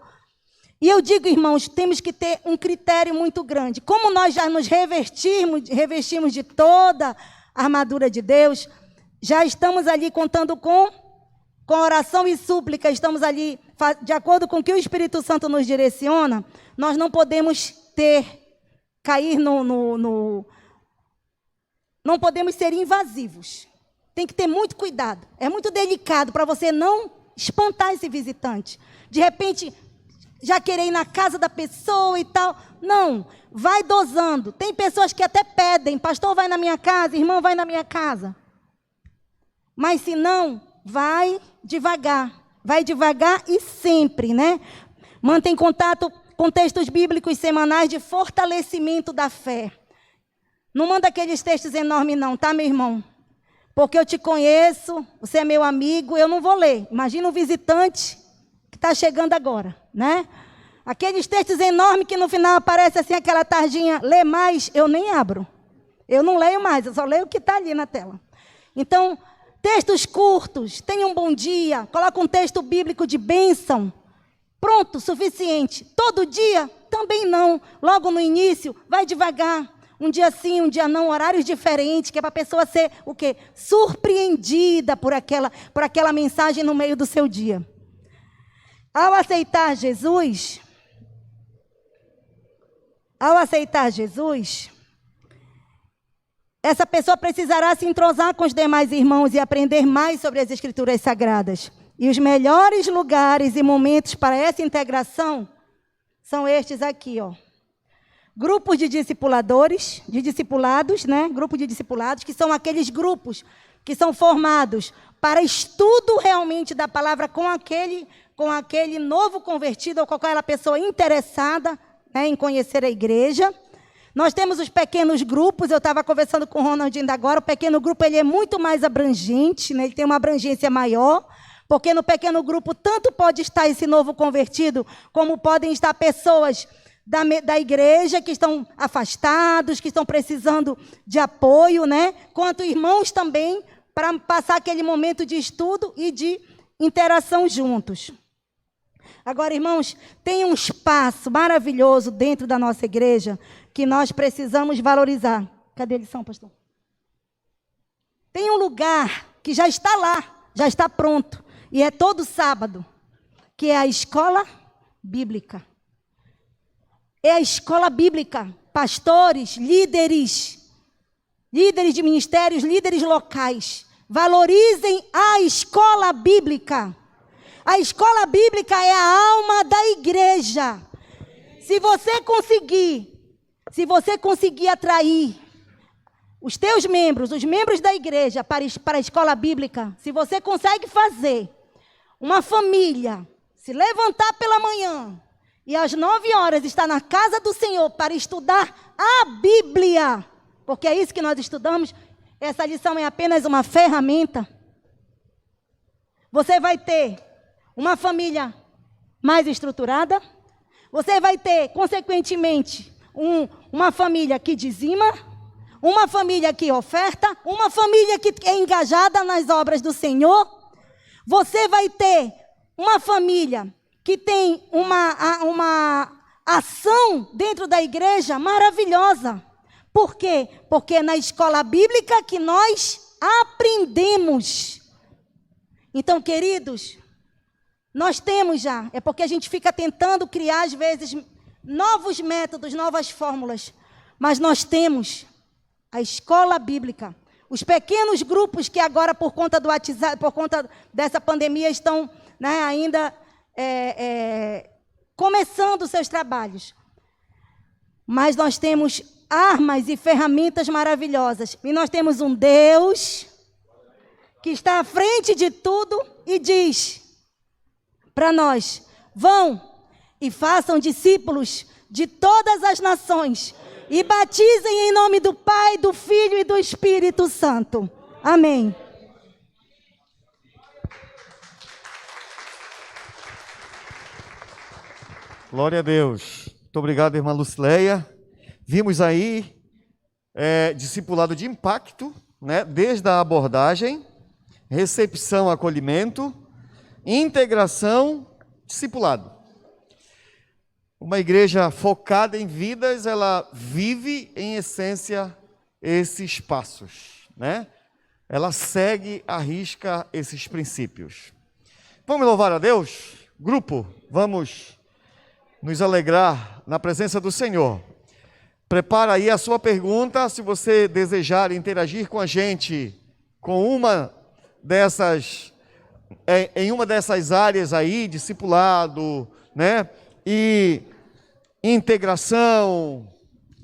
E eu digo, irmãos, temos que ter um critério muito grande. Como nós já nos revestimos de toda a armadura de Deus, já estamos ali contando com oração e súplica, estamos ali, de acordo com o que o Espírito Santo nos direciona, nós não podemos cair não podemos ser invasivos. Tem que ter muito cuidado. É muito delicado para você não espantar esse visitante. De repente, já querer ir na casa da pessoa e tal. Não, vai dosando. Tem pessoas que até pedem, pastor, vai na minha casa, irmão, vai na minha casa. Mas se não, vai devagar e sempre, né? Mantém contato com textos bíblicos semanais de fortalecimento da fé. Não manda aqueles textos enormes não, tá, meu irmão? Porque eu te conheço, você é meu amigo, eu não vou ler. Imagina um visitante que está chegando agora, né? Aqueles textos enormes que no final aparece assim aquela tarjinha, lê mais, eu nem abro. Eu não leio mais, eu só leio o que está ali na tela. Então, textos curtos, tenha um bom dia, coloca um texto bíblico de bênção. Pronto, suficiente. Todo dia? Também não. Logo no início, vai devagar. Um dia sim, um dia não, horários diferentes, que é para a pessoa ser o quê? Surpreendida por aquela mensagem no meio do seu dia. Ao aceitar Jesus, essa pessoa precisará se entrosar com os demais irmãos e aprender mais sobre as Escrituras Sagradas. E os melhores lugares e momentos para essa integração são estes aqui, ó. Grupos de discipulados, né? Grupo de discipulados, que são aqueles grupos que são formados para estudo realmente da palavra com aquele novo convertido ou com aquela pessoa interessada, né, em conhecer a igreja. Nós temos os pequenos grupos, eu estava conversando com o Ronald ainda agora, o pequeno grupo ele é muito mais abrangente, né, ele tem uma abrangência maior, porque no pequeno grupo tanto pode estar esse novo convertido, como podem estar pessoas da igreja que estão afastados, que estão precisando de apoio, né? Quanto irmãos também, para passar aquele momento de estudo e de interação juntos. Agora, irmãos, tem um espaço maravilhoso dentro da nossa igreja que nós precisamos valorizar. Cadê a lição, pastor? Tem um lugar que já está lá, já está pronto, e é todo sábado, que é a escola bíblica. É a escola bíblica. Pastores, líderes de ministérios, líderes locais, valorizem a escola bíblica. A escola bíblica é a alma da igreja. Se você conseguir atrair os teus membros, os membros da igreja para a escola bíblica, se você consegue fazer uma família se levantar pela manhã e às 9 horas estar na casa do Senhor para estudar a Bíblia, porque é isso que nós estudamos, essa lição é apenas uma ferramenta. Você vai ter uma família mais estruturada, você vai ter, consequentemente, uma família que dizima, uma família que oferta, uma família que é engajada nas obras do Senhor. Você vai ter uma família que tem uma ação dentro da igreja maravilhosa. Por quê? Porque é na escola bíblica que nós aprendemos. Então, queridos, nós temos já, é porque a gente fica tentando criar, às vezes, novos métodos, novas fórmulas, mas nós temos a escola bíblica, os pequenos grupos que agora, por conta do WhatsApp, por conta dessa pandemia, estão, né, ainda começando seus trabalhos. Mas nós temos armas e ferramentas maravilhosas, e nós temos um Deus que está à frente de tudo e diz para nós: vão e façam discípulos de todas as nações e batizem em nome do Pai, do Filho e do Espírito Santo. Amém. Glória a Deus. Muito obrigado, irmã Lucileia. Vimos aí discipulado de impacto, né, desde a abordagem, recepção, acolhimento, integração, discipulado. Uma igreja focada em vidas, ela vive em essência esses passos, né? Ela segue à risca esses princípios. Vamos louvar a Deus? Grupo, vamos nos alegrar na presença do Senhor. Prepara aí a sua pergunta, se você desejar interagir com a gente com uma dessas, em uma dessas áreas aí, discipulado, né? E integração,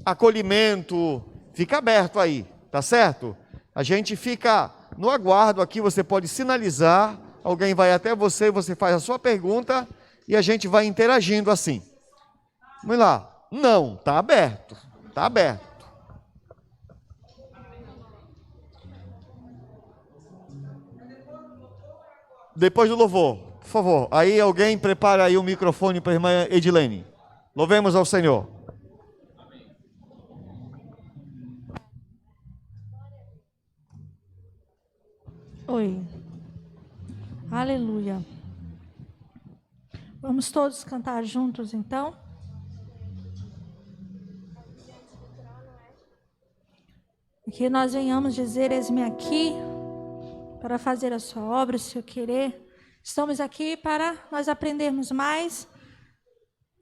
acolhimento, fica aberto aí, tá certo? A gente fica no aguardo aqui, você pode sinalizar, alguém vai até você, você faz a sua pergunta e a gente vai interagindo assim. Vamos lá. Não, tá aberto, tá aberto. Depois do louvor, por favor. Aí alguém prepara aí o microfone para a irmã Edilene. Louvemos ao Senhor. Oi. Aleluia. Vamos todos cantar juntos, então? Que nós venhamos dizer: eis-me aqui para fazer a sua obra, o seu querer. Estamos aqui para nós aprendermos mais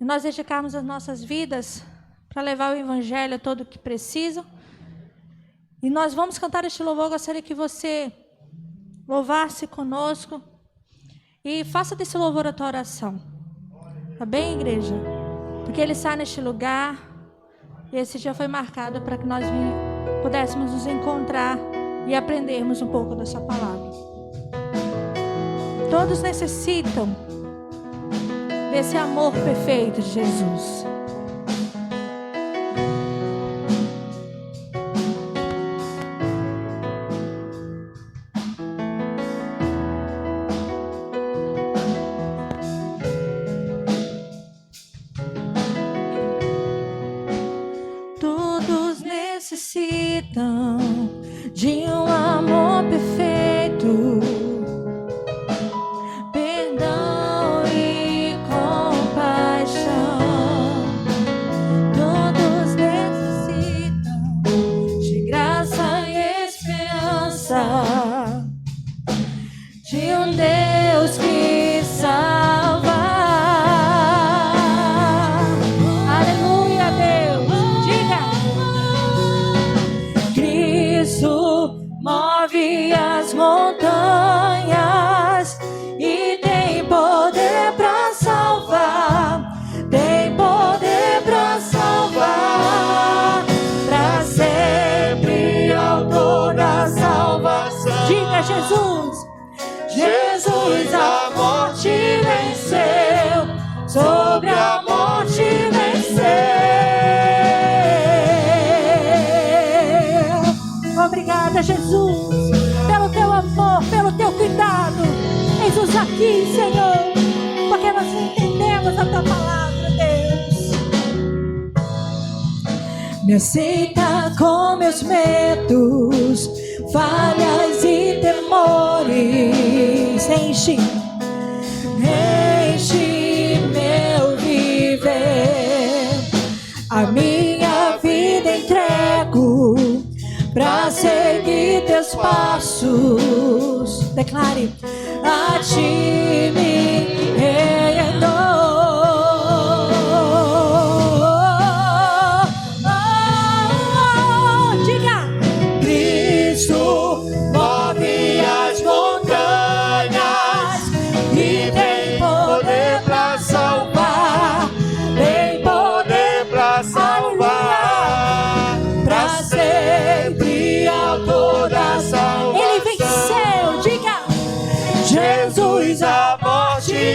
e nós dedicarmos as nossas vidas para levar o evangelho a todo o que precisa. E nós vamos cantar este louvor. Eu gostaria que você louvasse conosco e faça desse louvor a tua oração. Tá bem, igreja? Porque ele está neste lugar e esse dia foi marcado para que nós pudéssemos nos encontrar e aprendermos um pouco dessa palavra. Todos necessitam desse amor perfeito de Jesus. Todos necessitam de um amor perfeito, perdão e compaixão. Todos necessitam de graça e esperança, de um Deus que salva. Aleluia, Deus. Diga. Cristo move as montanhas e tem poder para salvar, tem poder para salvar, para sempre autor da salvação. Diga: Jesus, Jesus a morte venceu, sobre a morte venceu. Obrigada, Jesus, pelo teu amor, pelo teu cuidado. Eis-nos aqui, Senhor, porque nós entendemos a tua palavra, Deus. Me aceita com meus medos, falhas e temores. Enche meu viver, a minha vida entrego pra seguir teus passos. Declare: a ti me rendo. Diga: Cristo move as montanhas e tem poder pra salvar, tem poder pra salvar, pra sempre autor da salvação. Ele venceu. Diga: Jesus a morte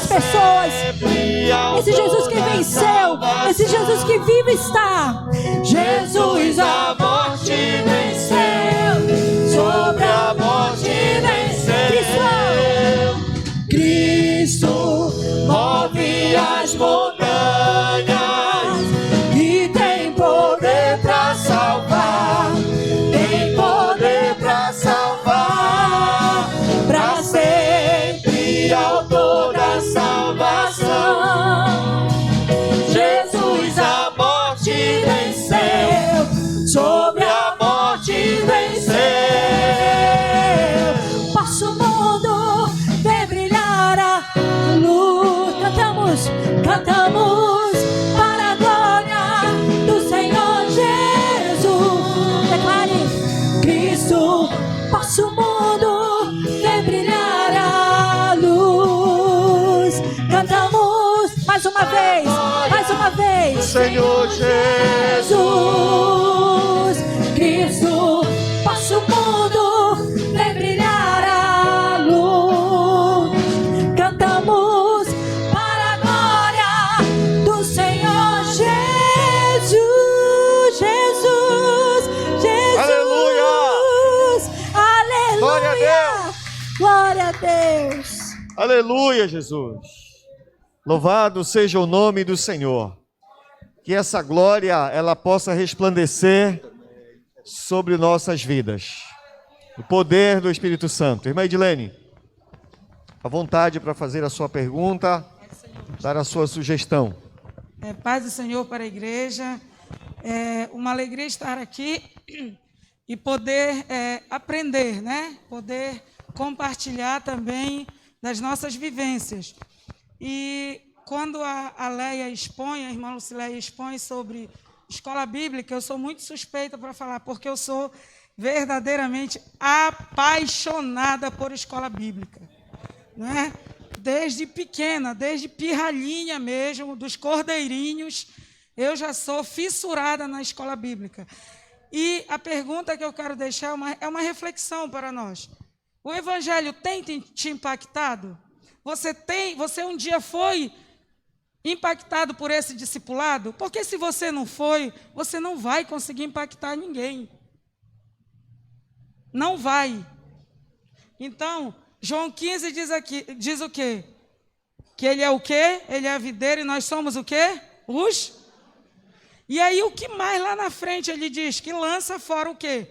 pessoas. Esse Jesus que venceu, esse Jesus que vive está. Jesus a morte venceu, sobre a morte venceu. Cristo move as montanhas e tem poder para salvar, tem poder para salvar, para sempre autor da salvação. Jesus a morte venceu, sobre a morte venceu. Passa o mundo, vem brilhar a luz. Cantamos para a glória do Senhor Jesus. Declare: Cristo passa o mundo, vem brilhar a luz. Cantamos mais uma vez, mais uma vez. Senhor Jesus, Cristo passa o mundo, vem brilhar a luz. Cantamos para a glória do Senhor Jesus, Jesus, Jesus. Aleluia! Glória a Deus. Glória a Deus! aleluia, Jesus. Louvado seja o nome do Senhor. Que essa glória, ela possa resplandecer sobre nossas vidas. O poder do Espírito Santo. Irmã Edilene, à vontade para fazer a sua pergunta, dar a sua sugestão. Paz do Senhor para a igreja. É uma alegria estar aqui e poder aprender, né? Poder compartilhar também das nossas vivências. E quando a Leia expõe, a irmã Lucileia expõe sobre escola bíblica, eu sou muito suspeita para falar, porque eu sou verdadeiramente apaixonada por escola bíblica, né? Desde pequena, desde pirralhinha mesmo, dos cordeirinhos, eu já sou fissurada na escola bíblica. E a pergunta que eu quero deixar é uma reflexão para nós. O Evangelho tem te impactado? Você um dia foi impactado por esse discipulado? Porque se você não foi, você não vai conseguir impactar ninguém. Não vai. Então, João 15 diz o quê? Que ele é o quê? Ele é a videira e nós somos o quê? E aí o que mais lá na frente ele diz? Que lança fora o quê?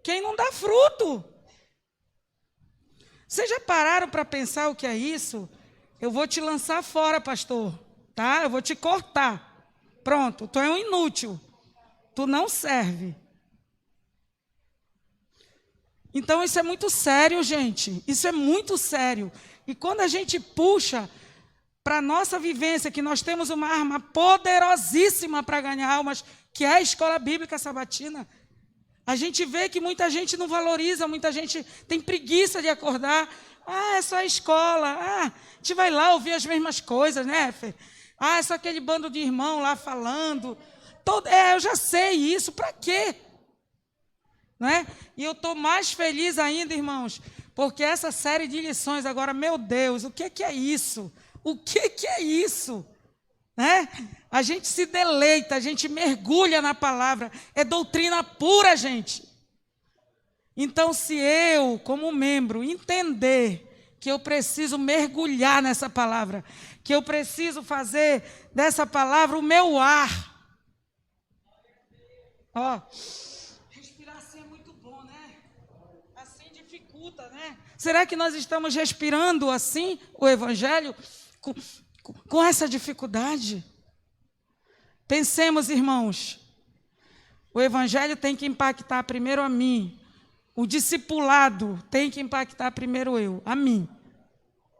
Quem não dá fruto. Vocês já pararam para pensar o que é isso? Eu vou te lançar fora, pastor, tá? Eu vou te cortar. Pronto, tu é um inútil. Tu não serve. Então isso é muito sério, gente. Isso é muito sério. E quando a gente puxa para a nossa vivência, que nós temos uma arma poderosíssima para ganhar almas, que é a escola bíblica sabatina, a gente vê que muita gente não valoriza, muita gente tem preguiça de acordar. Ah, é só a escola. Ah, a gente vai lá ouvir as mesmas coisas, né, Fê? Ah, é só aquele bando de irmão lá falando. Eu já sei isso, para quê? Né? E eu estou mais feliz ainda, irmãos, porque essa série de lições agora, meu Deus, o que é isso? O que é isso? Né? A gente se deleita, a gente mergulha na palavra, é doutrina pura, gente. Então, se eu, como membro, entender que eu preciso mergulhar nessa palavra, que eu preciso fazer dessa palavra o meu ar. Ó, respirar assim é muito bom, né? Assim dificulta, né? Será que nós estamos respirando assim o Evangelho com essa dificuldade? Pensemos, irmãos, o Evangelho tem que impactar primeiro a mim, o discipulado tem que impactar primeiro a mim,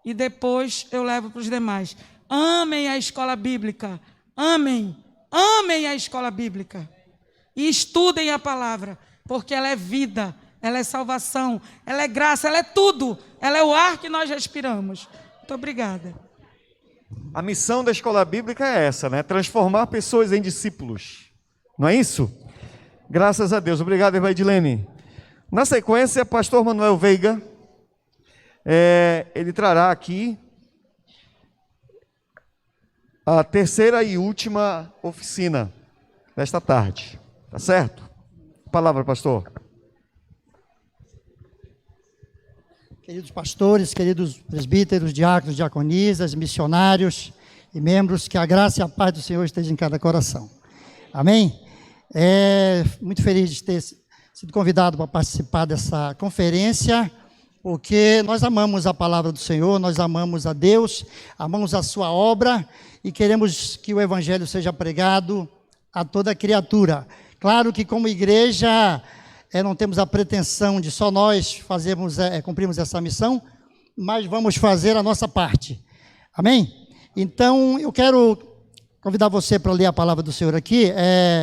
e depois eu levo para os demais. Amem a escola bíblica, amem a escola bíblica, e estudem a palavra, porque ela é vida, ela é salvação, ela é graça, ela é tudo, ela é o ar que nós respiramos. Muito obrigada. A missão da escola bíblica é essa, né? Transformar pessoas em discípulos. Não é isso? Graças a Deus. Obrigado, irmã Edilene. Na sequência, pastor Manuel Veiga, ele trará aqui a terceira e última oficina desta tarde. Tá certo? Palavra, pastor. Queridos pastores, queridos presbíteros, diáconos, diaconisas, missionários e membros, que a graça e a paz do Senhor esteja em cada coração. Amém? Muito feliz de ter sido convidado para participar dessa conferência, porque nós amamos a palavra do Senhor, nós amamos a Deus, amamos a sua obra e queremos que o evangelho seja pregado a toda criatura. Claro que como igreja não temos a pretensão de só nós cumprirmos essa missão, mas vamos fazer a nossa parte. Amém? Então eu quero convidar você para ler a palavra do Senhor aqui,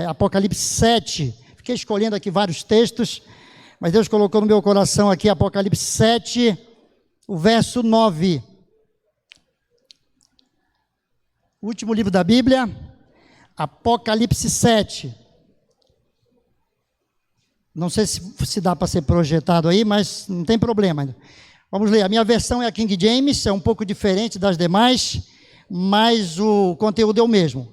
Apocalipse 7, fiquei escolhendo aqui vários textos, mas Deus colocou no meu coração aqui Apocalipse 7, o verso 9. O último livro da Bíblia, Apocalipse 7. Não sei se dá para ser projetado aí, mas não tem problema. Vamos ler, a minha versão é a King James, é um pouco diferente das demais, mas o conteúdo é o mesmo.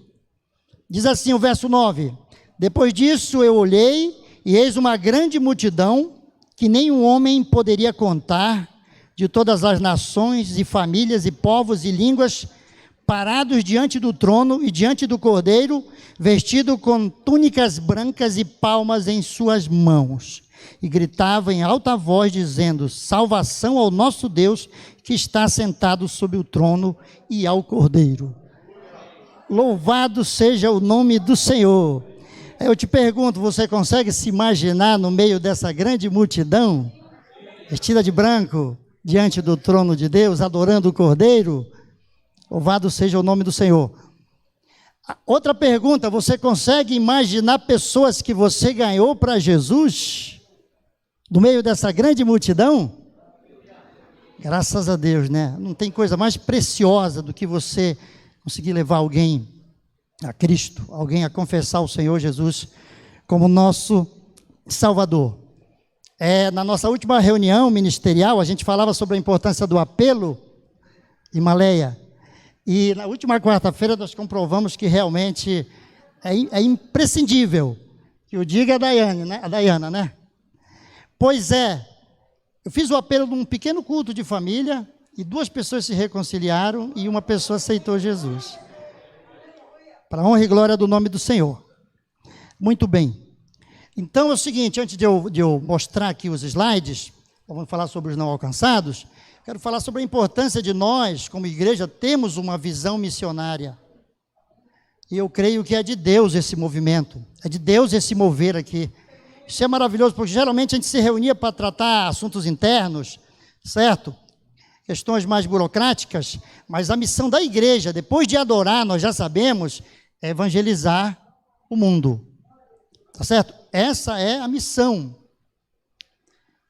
Diz assim o verso 9: depois disso eu olhei, e eis uma grande multidão, que nenhum homem poderia contar, de todas as nações, e famílias, e povos, e línguas, parados diante do trono e diante do Cordeiro, vestido com túnicas brancas e palmas em suas mãos. E gritava em alta voz, dizendo: salvação ao nosso Deus, que está sentado sobre o trono, e ao Cordeiro. Louvado seja o nome do Senhor. Eu te pergunto, você consegue se imaginar no meio dessa grande multidão, vestida de branco, diante do trono de Deus, adorando o Cordeiro? Louvado seja o nome do Senhor. Outra pergunta, você consegue imaginar pessoas que você ganhou para Jesus, no meio dessa grande multidão? Graças a Deus, né? Não tem coisa mais preciosa do que você conseguir levar alguém a Cristo, alguém a confessar o Senhor Jesus como nosso Salvador. Na nossa última reunião ministerial, a gente falava sobre a importância do apelo de Maleia. E na última quarta-feira nós comprovamos que realmente é imprescindível que o diga a Daiana, né? Pois eu fiz o apelo num pequeno culto de família e 2 pessoas se reconciliaram e uma pessoa aceitou Jesus. Para a honra e glória do nome do Senhor. Muito bem. Então é o seguinte, antes de eu mostrar aqui os slides, vamos falar sobre os não alcançados, quero falar sobre a importância de nós, como igreja, termos uma visão missionária. E eu creio que é de Deus esse movimento, é de Deus esse mover aqui. Isso é maravilhoso, porque geralmente a gente se reunia para tratar assuntos internos, certo? Questões mais burocráticas, mas a missão da igreja, depois de adorar, nós já sabemos, é evangelizar o mundo. Tá certo? Essa é a missão.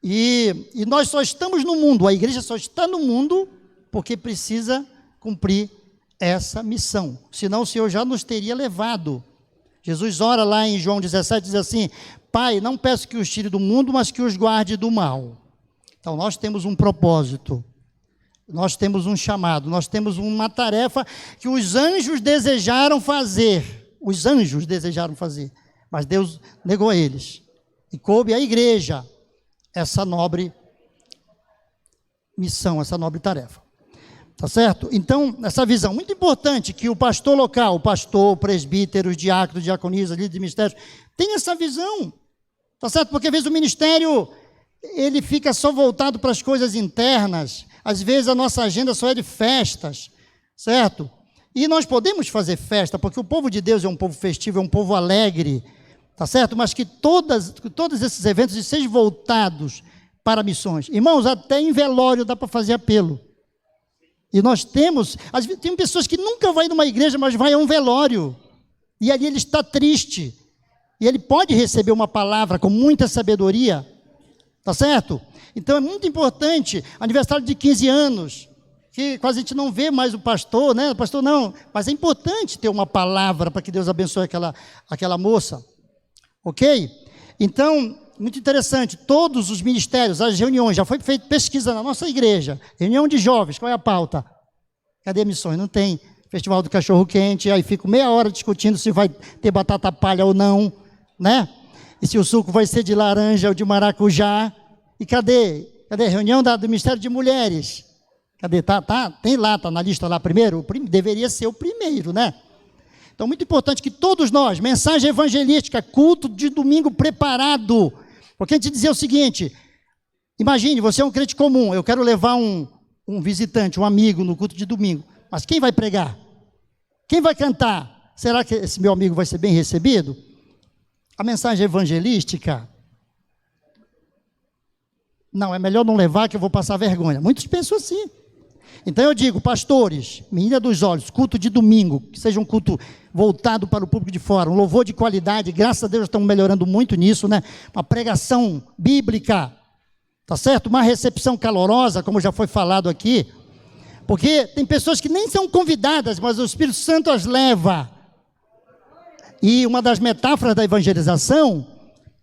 E nós só estamos no mundo, a igreja só está no mundo porque precisa cumprir essa missão. Senão o Senhor já nos teria levado. Jesus ora lá em João 17, diz assim: Pai, não peço que os tire do mundo, mas que os guarde do mal. Então nós temos um propósito. Nós temos um chamado, nós temos uma tarefa que os anjos desejaram fazer. Os anjos desejaram fazer, mas Deus negou a eles. E coube à igreja essa nobre missão, essa nobre tarefa. Tá certo? Então, essa visão muito importante que o pastor local, o pastor, o presbítero, os diáconos, diaconisas, líderes de ministérios, tem essa visão. Tá certo? Porque às vezes o ministério, ele fica só voltado para as coisas internas. Às vezes a nossa agenda só é de festas, certo? E nós podemos fazer festa, porque o povo de Deus é um povo festivo, é um povo alegre, tá certo? Mas que todos esses eventos sejam voltados para missões. Irmãos, até em velório dá para fazer apelo. E nós tem pessoas que nunca vão numa igreja, mas vai a um velório. E ali ele está triste. E ele pode receber uma palavra com muita sabedoria, tá certo? Então é muito importante, aniversário de 15 anos, que quase a gente não vê mais o pastor, né? O pastor não, mas é importante ter uma palavra para que Deus abençoe aquela moça, ok? Então, muito interessante, todos os ministérios, as reuniões, já foi feita pesquisa na nossa igreja, reunião de jovens, qual é a pauta? Cadê missões? Não tem, Festival do Cachorro Quente, aí fico meia hora discutindo se vai ter batata palha ou não, né? E se o suco vai ser de laranja ou de maracujá. E cadê? Cadê a reunião do Ministério de Mulheres? Cadê? Tem lá, tá na lista lá primeiro? Deveria ser o primeiro, né? Então, muito importante que todos nós, mensagem evangelística, culto de domingo preparado. Porque a gente dizia o seguinte, imagine, você é um crente comum, eu quero levar um visitante, um amigo no culto de domingo. Mas quem vai pregar? Quem vai cantar? Será que esse meu amigo vai ser bem recebido? A mensagem evangelística, não, é melhor não levar que eu vou passar vergonha. Muitos pensam assim. Então eu digo, pastores, menina dos olhos, culto de domingo, que seja um culto voltado para o público de fora, um louvor de qualidade, graças a Deus estamos melhorando muito nisso, né? Uma pregação bíblica, tá certo? Uma recepção calorosa, como já foi falado aqui, porque tem pessoas que nem são convidadas, mas o Espírito Santo as leva. E uma das metáforas da evangelização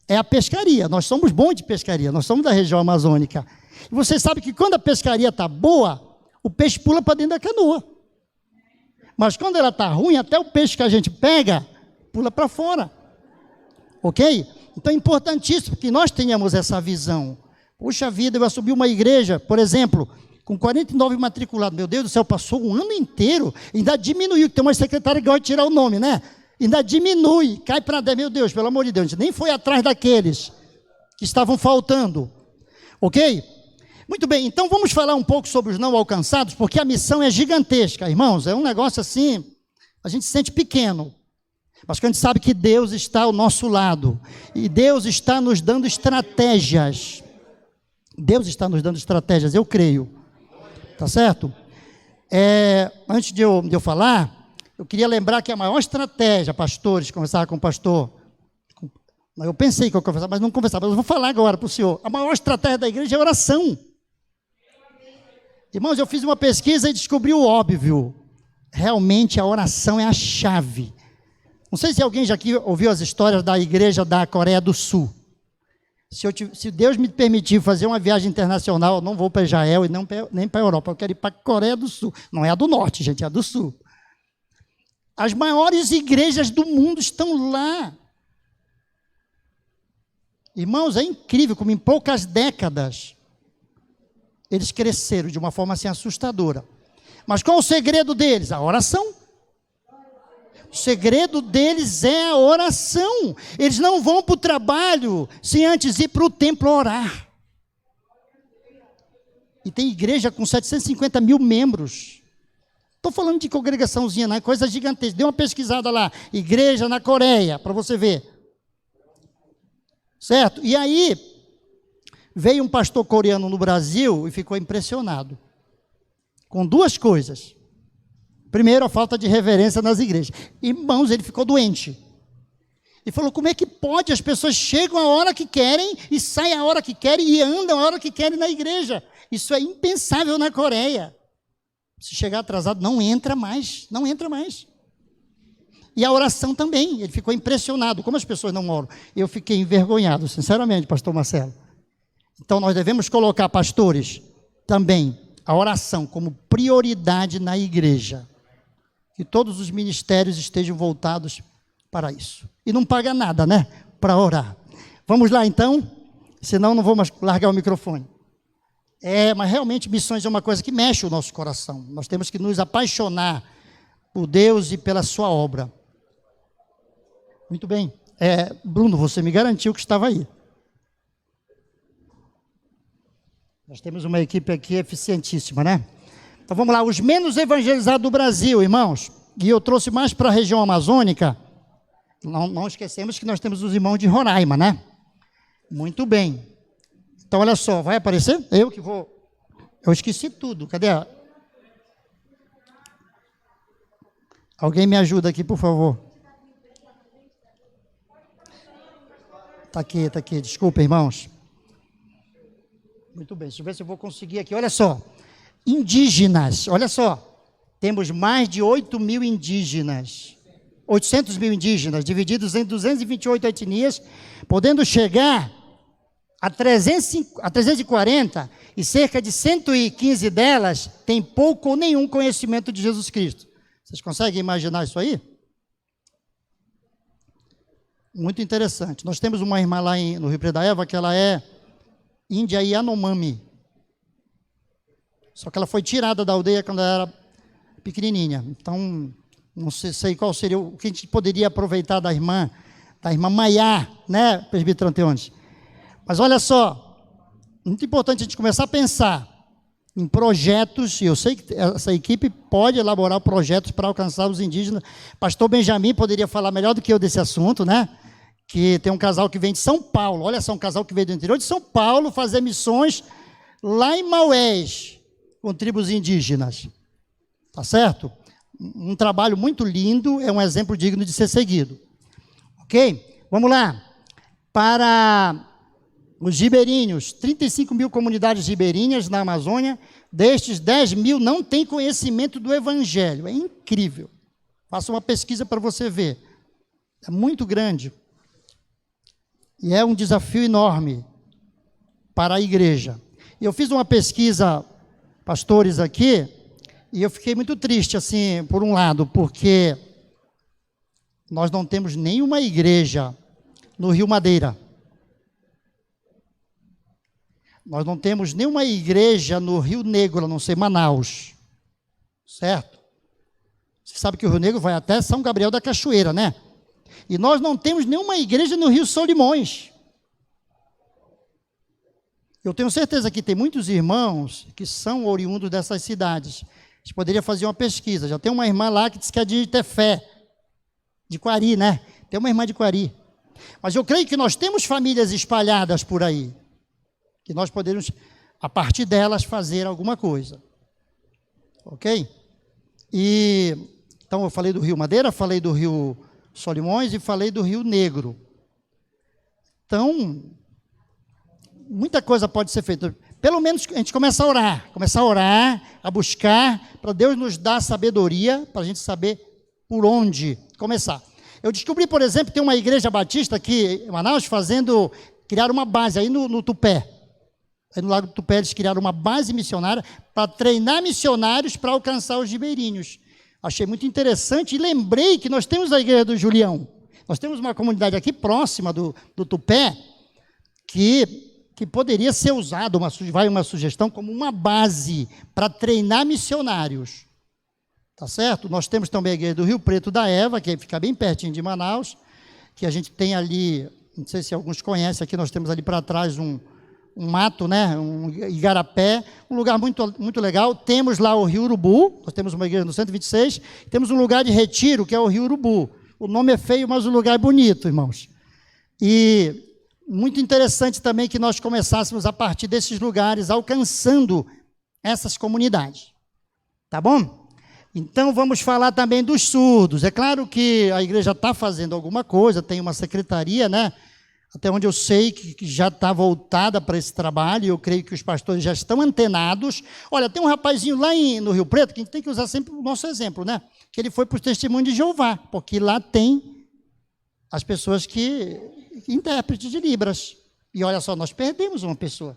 é a pescaria. Nós somos bons de pescaria, nós somos da região amazônica. E você sabe que quando a pescaria está boa, o peixe pula para dentro da canoa. Mas quando ela está ruim, até o peixe que a gente pega, pula para fora. Ok? Então é importantíssimo que nós tenhamos essa visão. Puxa vida, eu assumi uma igreja, por exemplo, com 49 matriculados. Meu Deus do céu, passou um ano inteiro, ainda diminuiu, que tem uma secretária que gosta de tirar o nome, né? Ainda diminui, cai para 10. Meu Deus, pelo amor de Deus, a gente nem foi atrás daqueles que estavam faltando. Ok? Muito bem, então vamos falar um pouco sobre os não alcançados, porque a missão é gigantesca, irmãos, é um negócio assim, a gente se sente pequeno, mas que a gente sabe que Deus está ao nosso lado, e Deus está nos dando estratégias, eu creio, tá certo? Antes de eu falar, eu queria lembrar que a maior estratégia, pastores, conversar com o pastor, eu pensei que eu conversava, mas não conversava, mas eu vou falar agora para o senhor, a maior estratégia da igreja é oração. Irmãos, eu fiz uma pesquisa e descobri o óbvio. Realmente a oração é a chave. Não sei se alguém já aqui ouviu as histórias da igreja da Coreia do Sul. Se Deus me permitir fazer uma viagem internacional, eu não vou para Israel e nem para a Europa. Eu quero ir para a Coreia do Sul. Não é a do Norte, gente, é a do Sul. As maiores igrejas do mundo estão lá. Irmãos, é incrível como em poucas décadas eles cresceram de uma forma assim assustadora. Mas qual é o segredo deles? A oração. O segredo deles é a oração. Eles não vão para o trabalho sem antes ir para o templo orar. E tem igreja com 750 mil membros. Estou falando de congregaçãozinha, não é coisa gigantesca. Dê uma pesquisada lá. Igreja na Coreia, para você ver. Certo? E aí, veio um pastor coreano no Brasil e ficou impressionado com duas coisas. Primeiro, a falta de reverência nas igrejas. Irmãos, ele ficou doente. E falou, como é que pode? As pessoas chegam a hora que querem e saem a hora que querem e andam a hora que querem na igreja. Isso é impensável na Coreia. Se chegar atrasado, não entra mais. E a oração também, ele ficou impressionado. Como as pessoas não oram? Eu fiquei envergonhado, sinceramente, pastor Marcelo. Então, nós devemos colocar, pastores, também a oração como prioridade na igreja. Que todos os ministérios estejam voltados para isso. E não paga nada, né? Para orar. Vamos lá, então? Senão, não vou mais largar o microfone. Mas realmente, missões é uma coisa que mexe o nosso coração. Nós temos que nos apaixonar por Deus e pela sua obra. Muito bem. Bruno, você me garantiu que estava aí. Nós temos uma equipe aqui eficientíssima, né? Então vamos lá, os menos evangelizados do Brasil, irmãos. E eu trouxe mais para a região amazônica. Não esquecemos que nós temos os irmãos de Roraima, né? Muito bem. Então olha só, vai aparecer? Eu que vou. Eu esqueci tudo, cadê? Alguém me ajuda aqui, por favor. Está aqui, desculpa, irmãos. Muito bem, deixa eu ver se eu vou conseguir aqui. Olha só, indígenas, olha só, temos mais de 8 mil indígenas, 800 mil indígenas, divididos em 228 etnias, podendo chegar a 340, e cerca de 115 delas têm pouco ou nenhum conhecimento de Jesus Cristo. Vocês conseguem imaginar isso aí? Muito interessante. Nós temos uma irmã lá no Rio Preto da Eva, que ela é Índia Yanomami. Só que ela foi tirada da aldeia quando ela era pequenininha. Então, não sei qual seria o que a gente poderia aproveitar da irmã Maiá, né, presbítero Anteones? Mas olha só, muito importante a gente começar a pensar em projetos, e eu sei que essa equipe pode elaborar projetos para alcançar os indígenas. Pastor Benjamin poderia falar melhor do que eu desse assunto, né? Que tem um casal que vem de São Paulo, olha só, um casal que veio do interior de São Paulo fazer missões lá em Maués, com tribos indígenas. Tá certo? Um trabalho muito lindo, é um exemplo digno de ser seguido. Ok? Vamos lá. Para os ribeirinhos, 35 mil comunidades ribeirinhas na Amazônia, destes 10 mil não têm conhecimento do Evangelho. É incrível. Faça uma pesquisa para você ver. É muito grande. E é um desafio enorme para a igreja. Eu fiz uma pesquisa, pastores, aqui, e eu fiquei muito triste, assim, por um lado, porque nós não temos nenhuma igreja no Rio Madeira. Nós não temos nenhuma igreja no Rio Negro, a não ser Manaus. Certo? Você sabe que o Rio Negro vai até São Gabriel da Cachoeira, né? E nós não temos nenhuma igreja no Rio Solimões. Eu tenho certeza que tem muitos irmãos que são oriundos dessas cidades. A gente poderia fazer uma pesquisa. Já tem uma irmã lá que diz que é de Tefé, de Quari, né? Tem uma irmã de Quari. Mas eu creio que nós temos famílias espalhadas por aí, que nós podemos, a partir delas, fazer alguma coisa. Ok? E, então, eu falei do Rio Madeira, falei do Rio Solimões e falei do Rio Negro. Então, muita coisa pode ser feita. Pelo menos a gente começa a orar, a buscar, para Deus nos dar sabedoria, para a gente saber por onde começar. Eu descobri, por exemplo, tem uma igreja batista aqui em Manaus criaram uma base aí no Tupé. Aí no Lago do Tupé eles criaram uma base missionária para treinar missionários para alcançar os ribeirinhos. Achei muito interessante e lembrei que nós temos a igreja do Julião. Nós temos uma comunidade aqui próxima do Tupé que poderia ser usado, uma sugestão, como uma base para treinar missionários. Tá certo? Nós temos também a igreja do Rio Preto da Eva, que fica bem pertinho de Manaus, que a gente tem ali, não sei se alguns conhecem, aqui nós temos ali para trás um mato, né? Um igarapé, um lugar muito, muito legal. Temos lá o Rio Urubu, nós temos uma igreja no 126, temos um lugar de retiro, que é o Rio Urubu. O nome é feio, mas o lugar é bonito, irmãos. E muito interessante também que nós começássemos a partir desses lugares, alcançando essas comunidades. Tá bom? Então, vamos falar também dos surdos. É claro que a igreja está fazendo alguma coisa, tem uma secretaria, né? Até onde eu sei que já está voltada para esse trabalho, e eu creio que os pastores já estão antenados. Olha, tem um rapazinho lá no Rio Preto, que a gente tem que usar sempre o nosso exemplo, né? Que ele foi para os testemunhos de Jeová, porque lá tem as pessoas que intérpretes de Libras. E olha só, nós perdemos uma pessoa.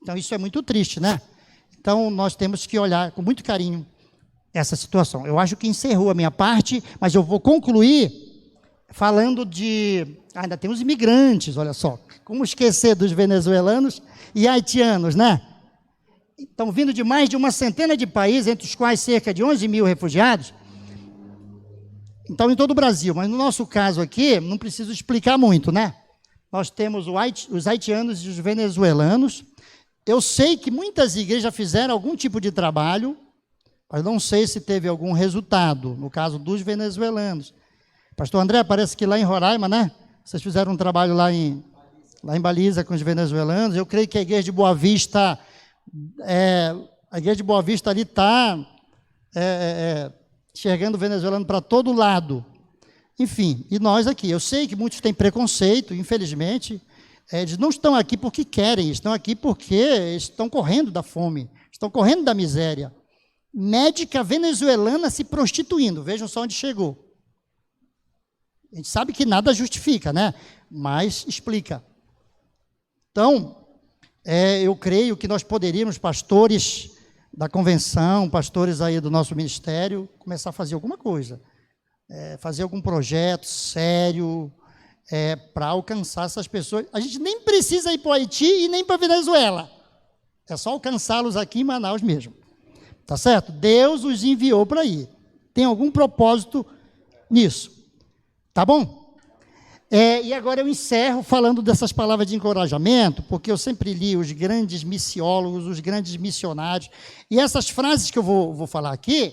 Então, isso é muito triste, né? Então, nós temos que olhar com muito carinho essa situação. Eu acho que encerrou a minha parte, mas eu vou concluir falando de... ainda tem os imigrantes, olha só. Como esquecer dos venezuelanos e haitianos, né? Estão vindo de mais de uma centena de países, entre os quais cerca de 11 mil refugiados. Então, em todo o Brasil, mas no nosso caso aqui, não preciso explicar muito, né? Nós temos os haitianos e os venezuelanos. Eu sei que muitas igrejas já fizeram algum tipo de trabalho, mas não sei se teve algum resultado, no caso dos venezuelanos. Pastor André, parece que lá em Roraima, né? Vocês fizeram um trabalho lá em Baliza com os venezuelanos. Eu creio que a igreja de Boa Vista, ali está enxergando o venezuelano para todo lado. Enfim, e nós aqui. Eu sei que muitos têm preconceito, infelizmente. Eles não estão aqui porque querem, estão aqui porque estão correndo da fome, estão correndo da miséria. Médica venezuelana se prostituindo, vejam só onde chegou. A gente sabe que nada justifica, né? Mas explica. Então, eu creio que nós poderíamos, pastores, da convenção, pastores aí do nosso ministério, começar a fazer alguma coisa, fazer algum projeto sério, para alcançar essas pessoas. A gente nem precisa ir para o Haiti e nem para a Venezuela, é só alcançá-los aqui em Manaus mesmo, tá certo? Deus os enviou para ir, tem algum propósito nisso, tá bom? E agora eu encerro falando dessas palavras de encorajamento, porque eu sempre li os grandes missiólogos, os grandes missionários, e essas frases que eu vou falar aqui,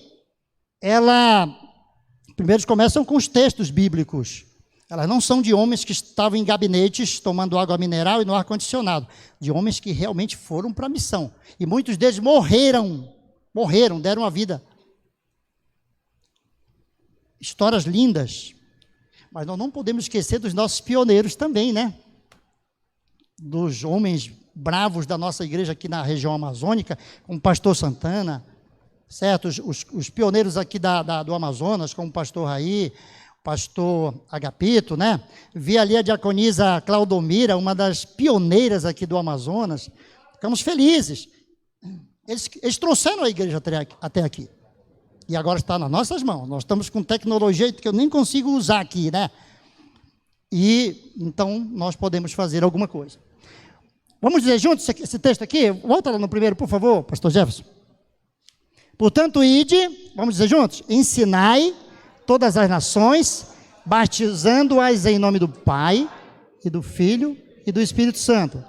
primeiro começam com os textos bíblicos, elas não são de homens que estavam em gabinetes tomando água mineral e no ar-condicionado, de homens que realmente foram para a missão, e muitos deles morreram, deram a vida. Histórias lindas. Mas nós não podemos esquecer dos nossos pioneiros também, né? Dos homens bravos da nossa igreja aqui na região amazônica, como o pastor Santana, certo? Os pioneiros aqui do Amazonas, como o pastor Raí, o pastor Agapito, né? Vi ali a diaconisa Claudomira, uma das pioneiras aqui do Amazonas. Ficamos felizes. Eles trouxeram a igreja até aqui. E agora está nas nossas mãos. Nós estamos com tecnologia que eu nem consigo usar aqui, né? E então nós podemos fazer alguma coisa. Vamos dizer juntos esse texto aqui? Volta lá no primeiro, por favor, pastor Jefferson. Portanto, ide, vamos dizer juntos, ensinai todas as nações, batizando-as em nome do Pai, e do Filho, e do Espírito Santo,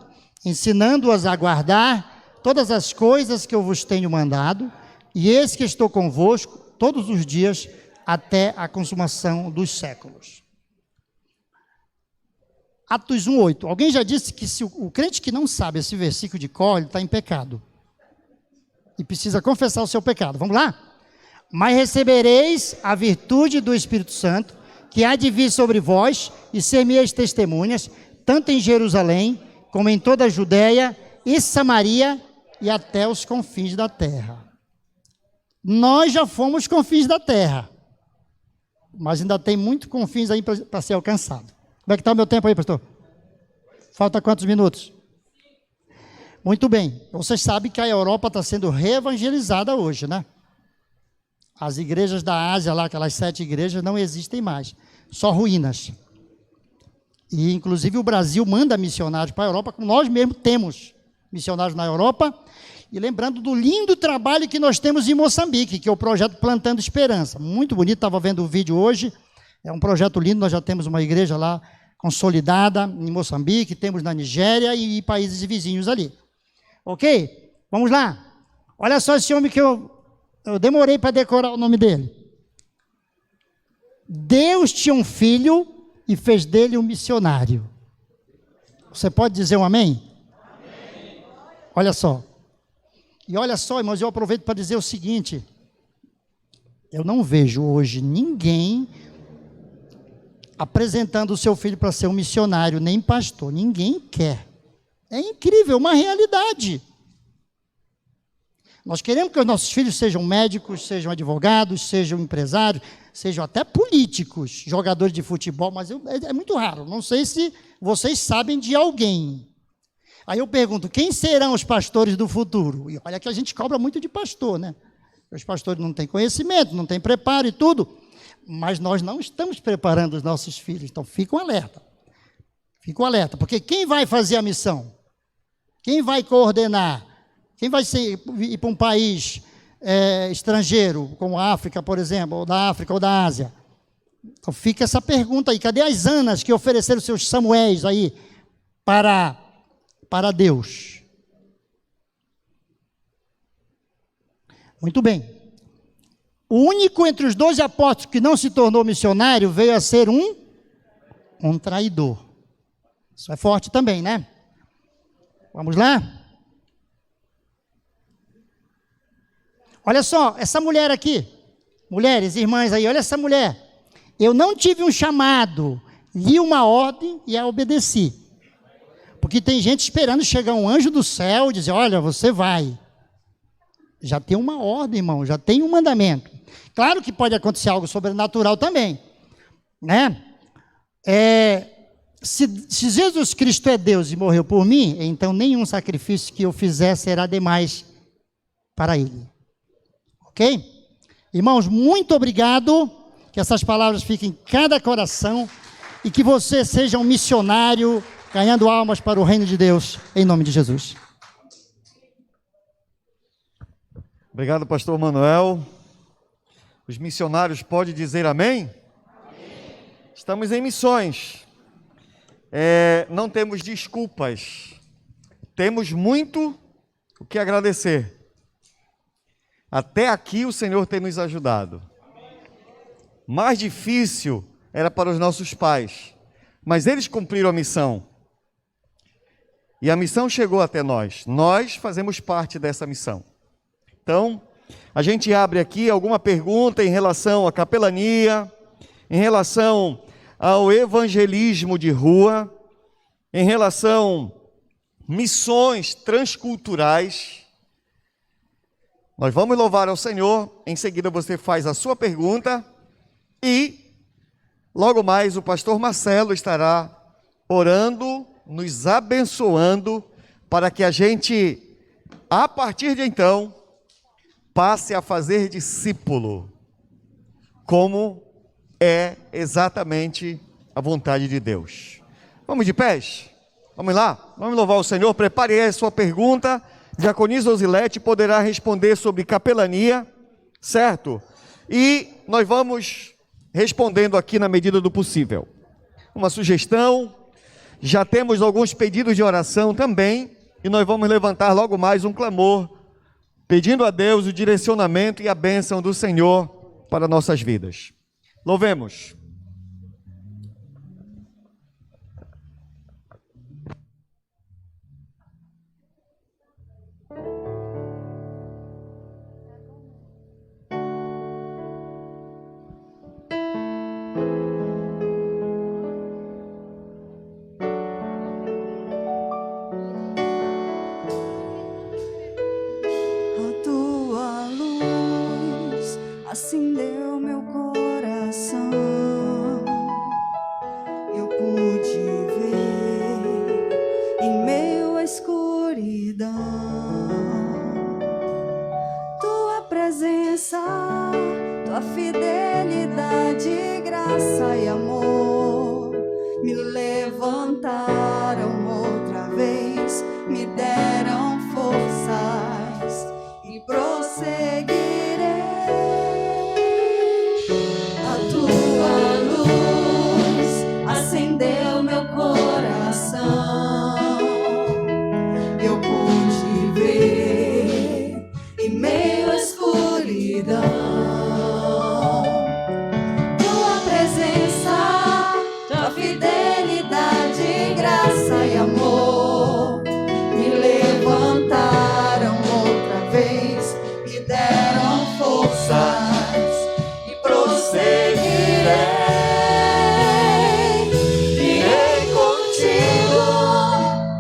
ensinando-as a guardar todas as coisas que eu vos tenho mandado, e eis que estou convosco todos os dias até a consumação dos séculos. Atos 1:8. Alguém já disse que se o crente que não sabe esse versículo de cor, ele está em pecado. E precisa confessar o seu pecado. Vamos lá? Mas recebereis a virtude do Espírito Santo, que há de vir sobre vós, e ser-me-eis testemunhas, tanto em Jerusalém, como em toda a Judéia e Samaria, e até os confins da terra. Nós já fomos confins da terra, mas ainda tem muito confins aí para ser alcançado. Como é que está o meu tempo aí, pastor? Falta quantos minutos? Muito bem. Vocês sabem que a Europa está sendo reevangelizada hoje, né? As igrejas da Ásia, lá, aquelas 7 igrejas, não existem mais. Só ruínas. E, inclusive, o Brasil manda missionários para a Europa, como nós mesmos temos missionários na Europa. E lembrando do lindo trabalho que nós temos em Moçambique, que é o projeto Plantando Esperança. Muito bonito, estava vendo o vídeo hoje. É um projeto lindo, nós já temos uma igreja lá consolidada em Moçambique, temos na Nigéria e países vizinhos ali. Ok? Vamos lá. Olha só esse homem que eu demorei para decorar o nome dele. Deus tinha um filho e fez dele um missionário. Você pode dizer um amém? Amém. Olha só. E olha só, irmãos, eu aproveito para dizer o seguinte: eu não vejo hoje ninguém apresentando o seu filho para ser um missionário, nem pastor, ninguém quer. É incrível, uma realidade. Nós queremos que os nossos filhos sejam médicos, sejam advogados, sejam empresários, sejam até políticos, jogadores de futebol, mas é muito raro. Não sei se vocês sabem de alguém. Aí eu pergunto, quem serão os pastores do futuro? E olha que a gente cobra muito de pastor, né? Os pastores não têm conhecimento, não têm preparo e tudo, mas nós não estamos preparando os nossos filhos, então fica um alerta. Fica um alerta, porque quem vai fazer a missão? Quem vai coordenar? Quem vai ir para um país estrangeiro, como a África, por exemplo, ou da África ou da Ásia? Então fica essa pergunta aí, cadê as Anas que ofereceram seus Samuéis aí para Deus? Muito bem. O único entre os 12 apóstolos que não se tornou missionário veio a ser um traidor. Isso é forte também, né? Vamos lá? Olha só, essa mulher aqui, mulheres, irmãs aí, olha essa mulher. Eu não tive um chamado, li uma ordem e a obedeci. Porque tem gente esperando chegar um anjo do céu e dizer, olha, você vai. Já tem uma ordem, irmão, já tem um mandamento. Claro que pode acontecer algo sobrenatural também, né? Se Jesus Cristo é Deus e morreu por mim, então nenhum sacrifício que eu fizer será demais para Ele. Ok? Irmãos, muito obrigado. Que essas palavras fiquem em cada coração e que você seja um missionário ganhando almas para o reino de Deus, em nome de Jesus. Obrigado, pastor Manuel. Os missionários podem dizer amém? Amém. Estamos em missões. Não temos desculpas. Temos muito o que agradecer. Até aqui o Senhor tem nos ajudado. Mais difícil era para os nossos pais, mas eles cumpriram a missão. E a missão chegou até nós. Nós fazemos parte dessa missão. Então, a gente abre aqui alguma pergunta em relação à capelania, em relação ao evangelismo de rua, em relação a missões transculturais. Nós vamos louvar ao Senhor, em seguida você faz a sua pergunta e logo mais o pastor Marcelo estará orando, nos abençoando, para que a gente, a partir de então, passe a fazer discípulo, como é exatamente a vontade de Deus. Vamos de pés? Vamos lá? Vamos louvar o Senhor. Prepare aí a sua pergunta. Diaconisa Osilete poderá responder sobre capelania, certo? E nós vamos respondendo aqui na medida do possível. Uma sugestão, já temos alguns pedidos de oração também, e nós vamos levantar logo mais um clamor, pedindo a Deus o direcionamento e a bênção do Senhor para nossas vidas. Louvemos. Acendeu meu coração, eu pude ver em meio à escuridão tua presença, tua fidelidade, graça e amor me levantaram outra vez, me deram forças e prosseguirei. Acendeu meu coração, eu pude ver em meio à escuridão tua presença, tua fidelidade, graça e amor me levantaram outra vez, me deram forças e prosseguirei.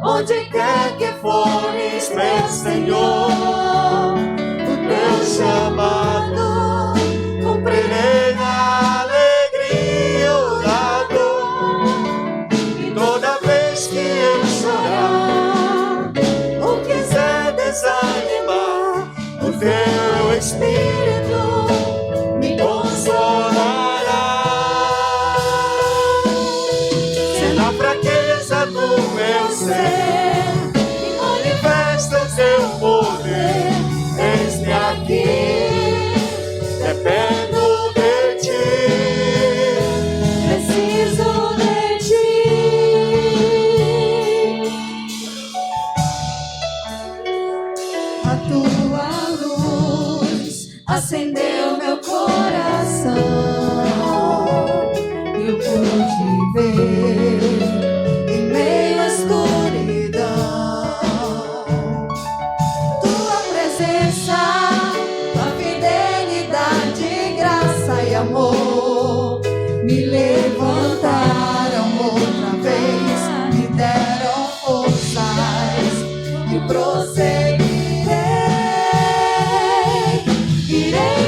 Onde quer que fores, meu Senhor, o teu chamado, cumprirei na alegria o dado. E toda vez que eu chorar, ou quiser desanimar, o teu Espírito me consolará. Se na fraqueza do meu ser manifesta o teu poder, eis-me aqui, dependo de ti, preciso de ti. A tua luz acendeu meu coração, eu pude ver em meio à escuridão tua presença, tua fidelidade, graça e amor me levantaram outra vez, me deram forças e prosseguirei, irei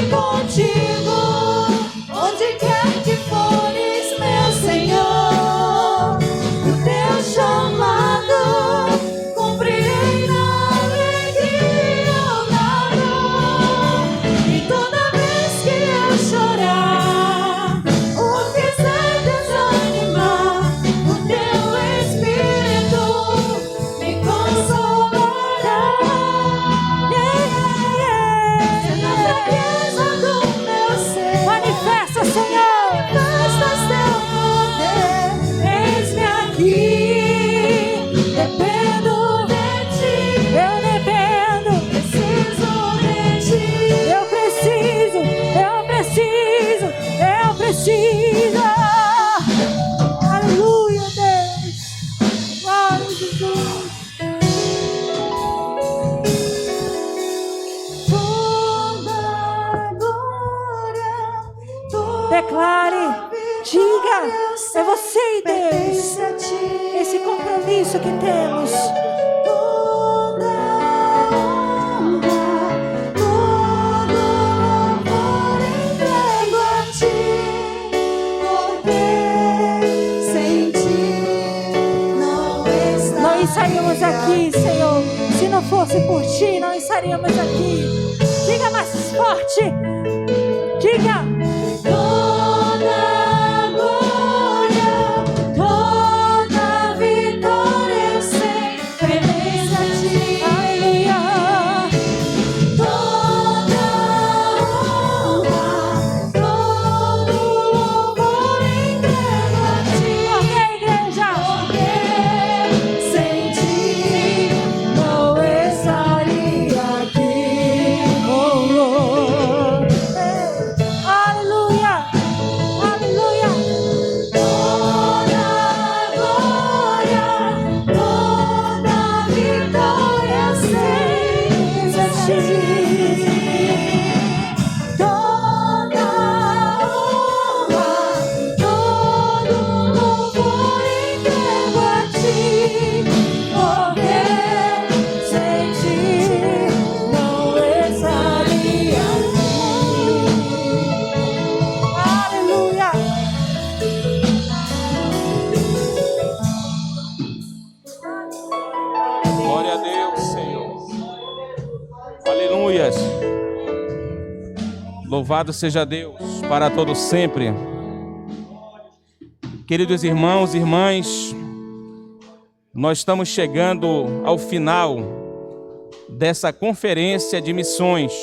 É você e Deus. Esse compromisso que temos. Toda honra, todo louvor entrego a ti, porque sem ti não está. Não estaríamos aqui, Senhor. Se não fosse por ti, não estaríamos aqui. Diga mais forte. Diga. Toda glória, toda vitória sempre pertence a ti. Aleluia. Toda honra, todo louvor entrego a ti. Ok, igreja. Porque sem ti não estaria aqui. Oh, Lord. Aleluia. Aleluia. Toda glória, toda vitória sempre a ti. Toda honra, todo louvor entrego a ti, porque sem ti não estaria aqui. Aleluia. Glória a Deus, Senhor. Aleluias. Louvado seja Deus para todos sempre. Queridos irmãos e irmãs, nós estamos chegando ao final dessa conferência de missões.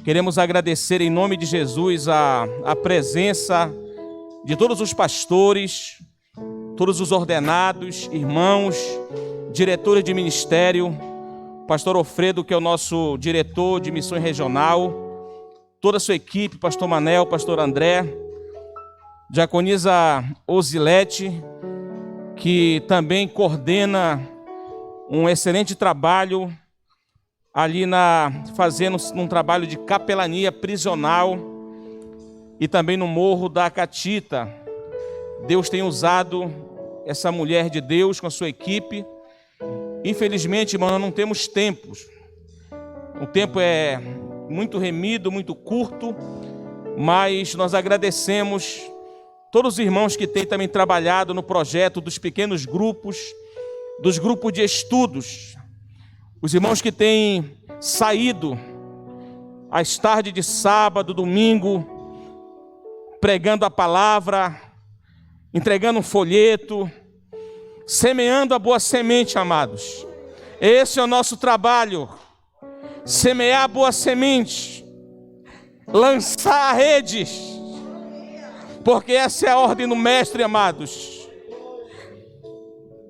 Queremos agradecer em nome de Jesus a presença de todos os pastores, todos os ordenados, irmãos, diretores de ministério, pastor Ofredo, que é o nosso diretor de missões regional, toda a sua equipe, pastor Manel, pastor André, diaconisa Osilete, que também coordena um excelente trabalho ali fazendo um trabalho de capelania prisional e também no Morro da Catita. Deus tem usado essa mulher de Deus com a sua equipe. Infelizmente, irmão, nós não temos tempos. O tempo é muito remido, muito curto, mas nós agradecemos todos os irmãos que têm também trabalhado no projeto dos pequenos grupos, dos grupos de estudos, os irmãos que têm saído às tardes de sábado, domingo, pregando a palavra, entregando um folheto, semeando a boa semente, amados. Esse é o nosso trabalho, semear a boa semente, lançar redes, porque essa é a ordem do mestre, amados.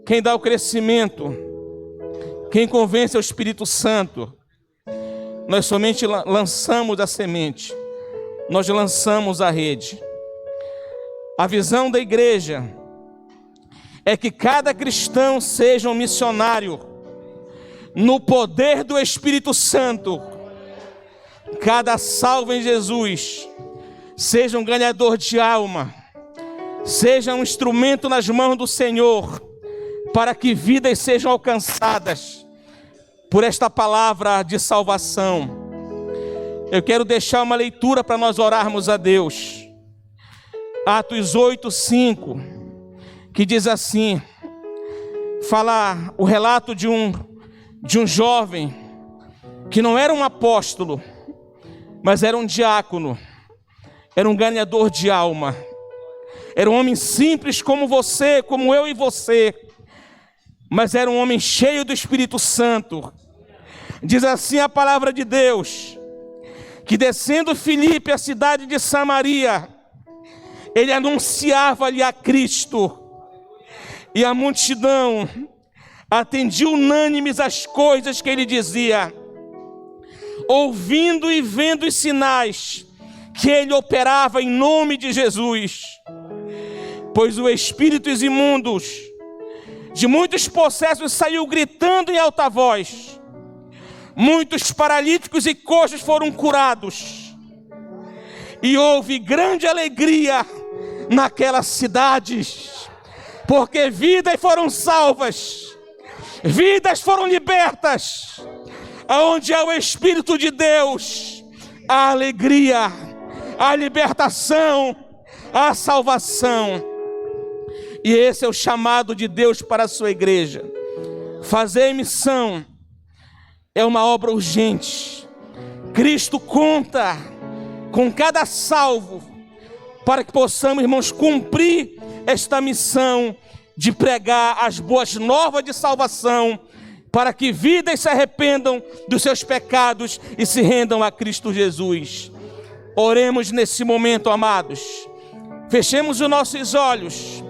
Quem dá o crescimento, quem convence é o Espírito Santo. Nós somente lançamos a semente, nós lançamos a rede. A visão da igreja é que cada cristão seja um missionário no poder do Espírito Santo. Cada salvo em Jesus seja um ganhador de alma, seja um instrumento nas mãos do Senhor, para que vidas sejam alcançadas por esta palavra de salvação. Eu quero deixar uma leitura para nós orarmos a Deus. Atos 8:5, que diz assim, fala o relato de um jovem que não era um apóstolo, mas era um diácono, era um ganhador de alma, era um homem simples como você, como eu e você, mas era um homem cheio do Espírito Santo. Diz assim a palavra de Deus, que descendo Filipe, a cidade de Samaria, ele anunciava-lhe a Cristo, e a multidão atendia unânimes às coisas que ele dizia, ouvindo e vendo os sinais que ele operava em nome de Jesus. Pois os espíritos imundos de muitos possessos saiu gritando em alta voz. Muitos paralíticos e coxos foram curados. E houve grande alegria naquelas cidades, porque vidas foram salvas, vidas foram libertas. Aonde há o Espírito de Deus, a alegria, a libertação, a salvação. E esse é o chamado de Deus para a sua igreja. Fazer missão é uma obra urgente. Cristo conta com cada salvo para que possamos, irmãos, cumprir esta missão de pregar as boas novas de salvação, para que vidas se arrependam dos seus pecados e se rendam a Cristo Jesus. Oremos nesse momento, amados. Fechemos os nossos olhos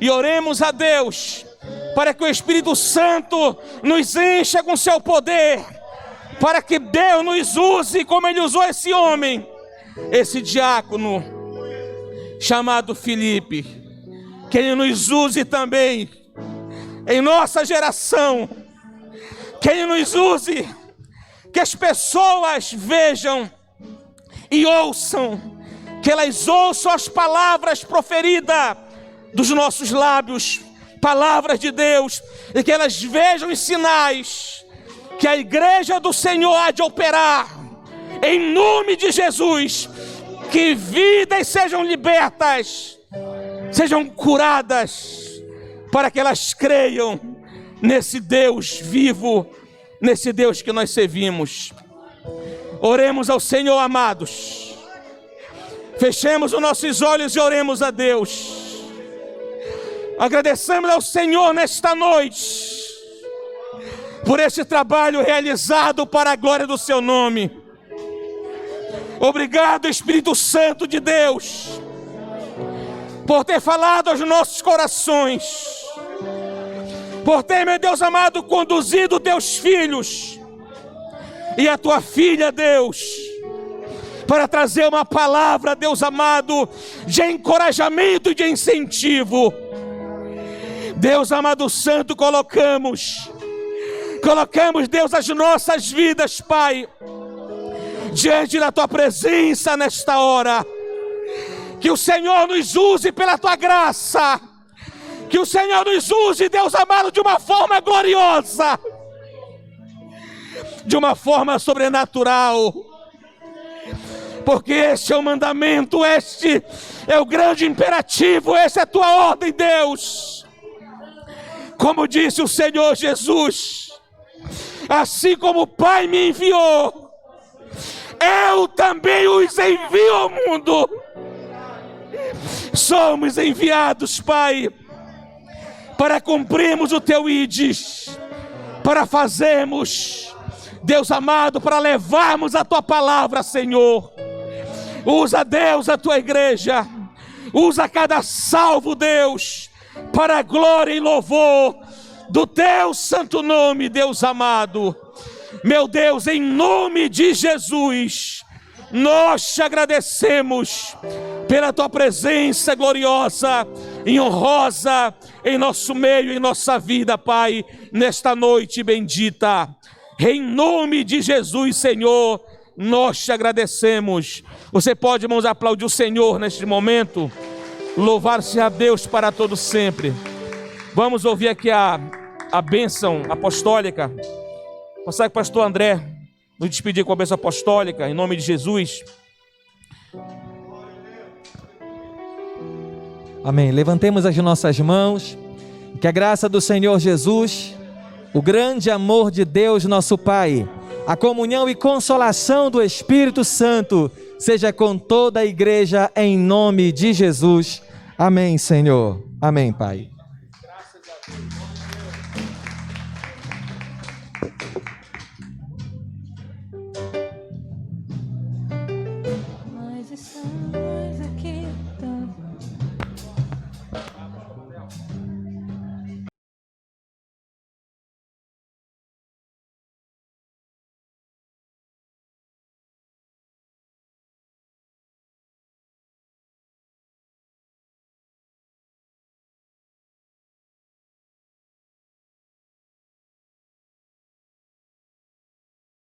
e oremos a Deus para que o Espírito Santo nos encha com seu poder, para que Deus nos use como Ele usou esse homem, esse diácono chamado Filipe. Que Ele nos use também em nossa geração. Que Ele nos use, que as pessoas vejam e ouçam, que elas ouçam as palavras proferidas dos nossos lábios, palavras de Deus, e que elas vejam os sinais que a igreja do Senhor há de operar, em nome de Jesus. Que vidas sejam libertas, sejam curadas, para que elas creiam nesse Deus vivo, nesse Deus que nós servimos. Oremos ao Senhor, amados. Fechemos os nossos olhos e oremos a Deus. Agradecemos ao Senhor nesta noite por este trabalho realizado para a glória do seu nome. Obrigado, Espírito Santo de Deus, por ter falado aos nossos corações, por ter, meu Deus amado, conduzido teus filhos e a tua filha, Deus, para trazer uma palavra, Deus amado, de encorajamento e de incentivo. Deus amado santo, colocamos, Deus, as nossas vidas, Pai, diante da tua presença nesta hora. Que o Senhor nos use pela tua graça. Que o Senhor nos use, Deus amado, de uma forma gloriosa, de uma forma sobrenatural. Porque este é o mandamento, este é o grande imperativo, essa é a tua ordem, Deus. Como disse o Senhor Jesus, assim como o Pai me enviou, eu também os envio ao mundo. Somos enviados, Pai, para cumprirmos o teu ides, para fazermos, Deus amado, para levarmos a tua palavra, Senhor. Usa, Deus, a tua igreja, usa cada salvo, Deus, para a glória e louvor do teu santo nome, Deus amado. Meu Deus, em nome de Jesus, nós te agradecemos pela tua presença gloriosa e honrosa em nosso meio, em nossa vida, Pai, nesta noite bendita. Em nome de Jesus, Senhor, nós te agradecemos. Você pode, irmãos, aplaudir o Senhor neste momento, louvar-se a Deus para todo sempre. Vamos ouvir aqui a bênção apostólica. Passar com o pastor André nos despedir com a bênção apostólica, em nome de Jesus. Amém. Levantemos as nossas mãos. Que a graça do Senhor Jesus, o grande amor de Deus nosso Pai, a comunhão e consolação do Espírito Santo seja com toda a igreja em nome de Jesus. Amém, Senhor. Amém, Pai. Mas está